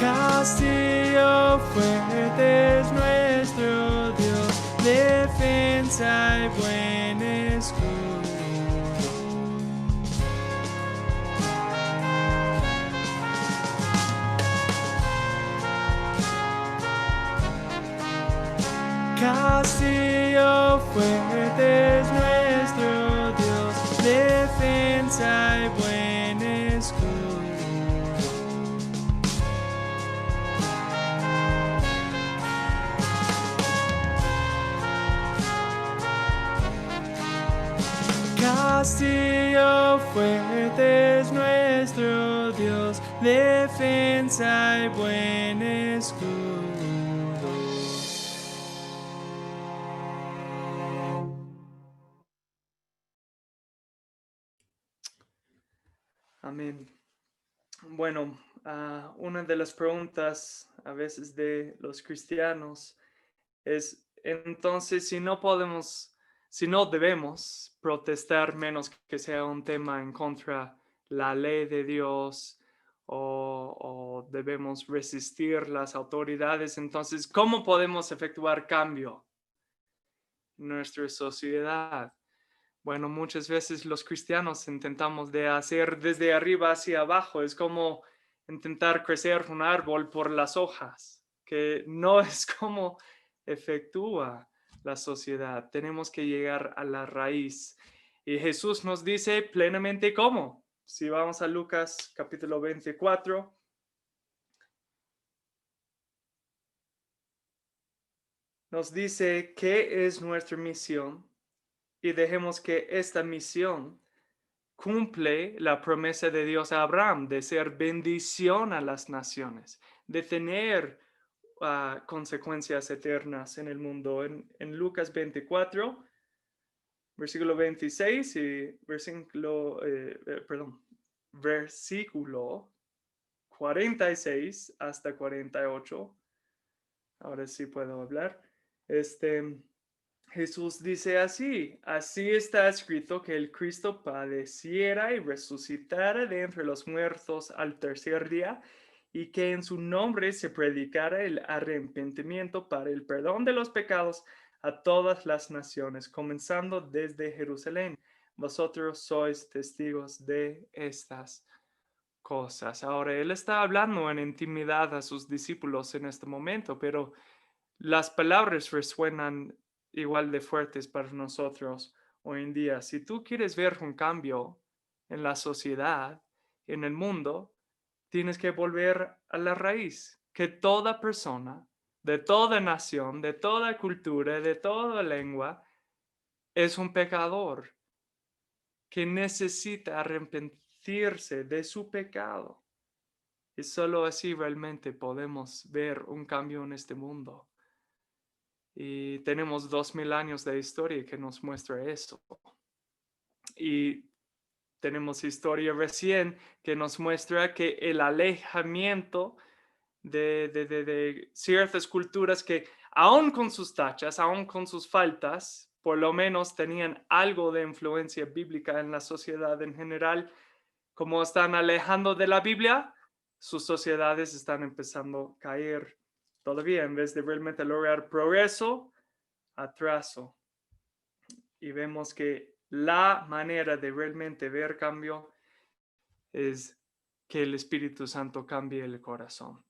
Castillo fuerte es nuestro Dios, defensa y buen escudo. Castillo fuerte es nuestro Dios, defensa y buen escudo. castillo fuerte es nuestro Dios, defensa y buen escudo. Amén. Bueno, una de las preguntas a veces de los cristianos es, entonces, si no debemos protestar menos que sea un tema en contra la ley de Dios o debemos resistir las autoridades, entonces, ¿cómo podemos efectuar cambio en nuestra sociedad? Bueno, muchas veces los cristianos intentamos de hacer desde arriba hacia abajo. Es como intentar crecer un árbol por las hojas, que no es como efectúa la sociedad. Tenemos que llegar a la raíz. Y Jesús nos dice plenamente cómo. Si vamos a Lucas capítulo 24. Nos dice qué es nuestra misión. Y dejemos que esta misión cumple la promesa de Dios a Abraham de ser bendición a las naciones, de tener consecuencias eternas en el mundo. En Lucas 24, versículo 26 y versículo 46 hasta 48. Ahora sí puedo hablar. Jesús dice así está escrito que el Cristo padeciera y resucitara de entre los muertos al tercer día y que en su nombre se predicara el arrepentimiento para el perdón de los pecados a todas las naciones, comenzando desde Jerusalén. Vosotros sois testigos de estas cosas. Ahora, él está hablando en intimidad a sus discípulos en este momento, pero las palabras resuenan igual de fuertes para nosotros hoy en día. Si tú quieres ver un cambio en la sociedad, en el mundo, tienes que volver a la raíz, que toda persona, de toda nación, de toda cultura, de toda lengua, es un pecador que necesita arrepentirse de su pecado. Y solo así realmente podemos ver un cambio en este mundo. Y tenemos 2000 años de historia que nos muestra eso. Y tenemos historia recién que nos muestra que el alejamiento de ciertas culturas que aún con sus tachas, aún con sus faltas, por lo menos tenían algo de influencia bíblica en la sociedad en general, como están alejando de la Biblia, sus sociedades están empezando a caer todavía en vez de realmente lograr progreso, atraso. Y vemos que la manera de realmente ver cambio es que el Espíritu Santo cambie el corazón.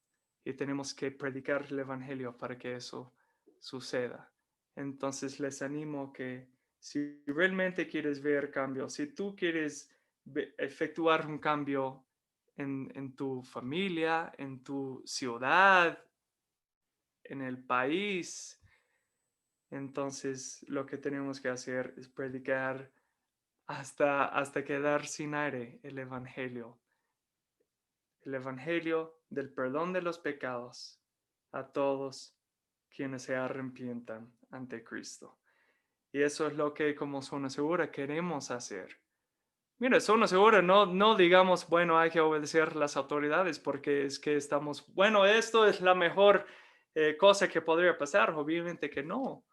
Y tenemos que predicar el Evangelio para que eso suceda. Entonces les animo que si realmente quieres ver cambio, si tú quieres efectuar un cambio en tu familia, en tu ciudad, en el país, entonces lo que tenemos que hacer es predicar hasta quedar sin aire el Evangelio. El Evangelio del perdón de los pecados a todos quienes se arrepientan ante Cristo. Y eso es lo que como Zona Segura queremos hacer. Mira, Zona Segura, no digamos, bueno, hay que obedecer las autoridades porque es que estamos, bueno, esto es la mejor cosa que podría pasar. Obviamente que no.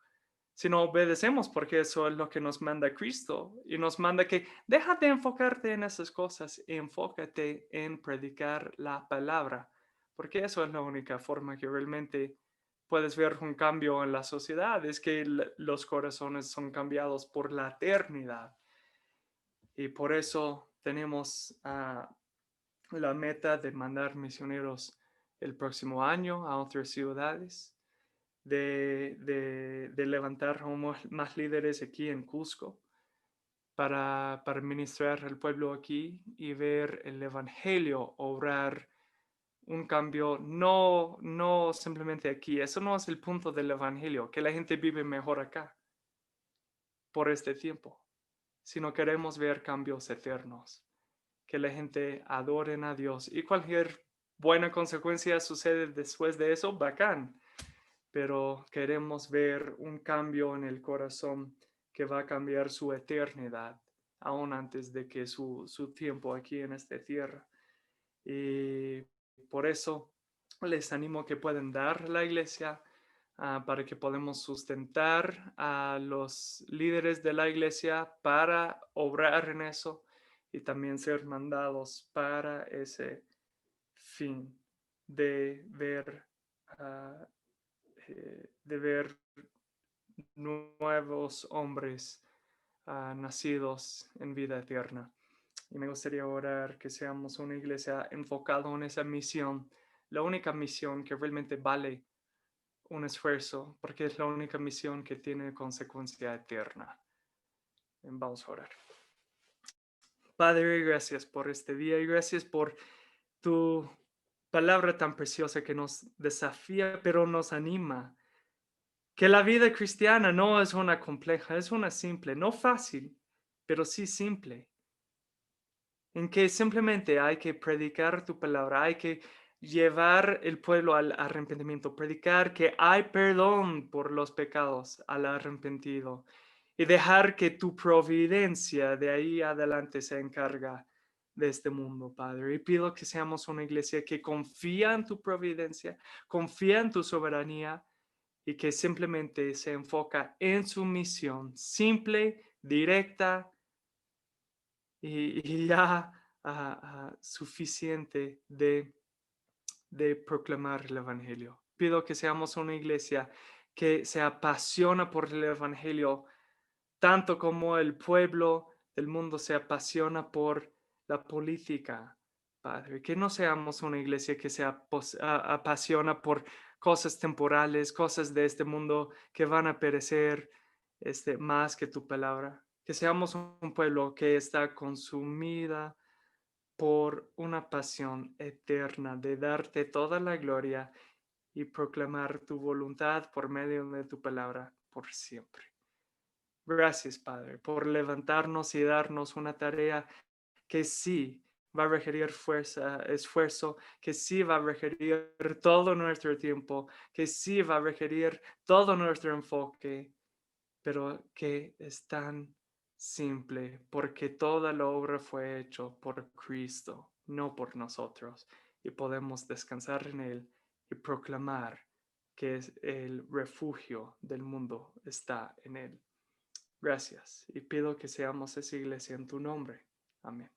Sino obedecemos porque eso es lo que nos manda Cristo y nos manda que deja de enfocarte en esas cosas y enfócate en predicar la palabra, porque eso es la única forma que realmente puedes ver un cambio en la sociedad, es que los corazones son cambiados por la eternidad. Y por eso tenemos la meta de mandar misioneros el próximo año a otras ciudades, de levantar más líderes aquí en Cusco para ministrar al pueblo aquí y ver el Evangelio obrar un cambio, no simplemente aquí. Eso no es el punto del Evangelio, que la gente vive mejor acá por este tiempo. sino queremos ver cambios eternos, que la gente adore a Dios y cualquier buena consecuencia sucede después de eso, bacán, pero queremos ver un cambio en el corazón que va a cambiar su eternidad, aún antes de que su tiempo aquí en esta tierra. Y por eso les animo que puedan dar a la iglesia para que podamos sustentar a los líderes de la iglesia para obrar en eso y también ser mandados para ese fin de ver, de ver nuevos hombres nacidos en vida eterna. Y me gustaría orar que seamos una iglesia enfocada en esa misión, la única misión que realmente vale un esfuerzo, porque es la única misión que tiene consecuencia eterna. Vamos a orar. Padre, gracias por este día y gracias por tu palabra tan preciosa que nos desafía, pero nos anima. Que la vida cristiana no es una compleja, es una simple, no fácil, pero sí simple. En que simplemente hay que predicar tu palabra, hay que llevar el pueblo al arrepentimiento, predicar que hay perdón por los pecados al arrepentido y dejar que tu providencia de ahí adelante se encarga de este mundo, Padre. Y pido que seamos una iglesia que confía en tu providencia, confía en tu soberanía y que simplemente se enfoca en su misión simple, directa y ya suficiente de proclamar el Evangelio. Pido que seamos una iglesia que se apasiona por el Evangelio, tanto como el pueblo del mundo se apasiona por la política, Padre. Que no seamos una iglesia que se apasiona por cosas temporales, cosas de este mundo que van a perecer más que tu palabra. Que seamos un pueblo que está consumida por una pasión eterna de darte toda la gloria y proclamar tu voluntad por medio de tu palabra por siempre. Gracias, Padre, por levantarnos y darnos una tarea que sí va a requerir fuerza, esfuerzo, que sí va a requerir todo nuestro tiempo, que sí va a requerir todo nuestro enfoque, pero que es tan simple porque toda la obra fue hecha por Cristo, no por nosotros, y podemos descansar en Él y proclamar que es el refugio del mundo está en Él. Gracias y pido que seamos esa iglesia en tu nombre. Amén.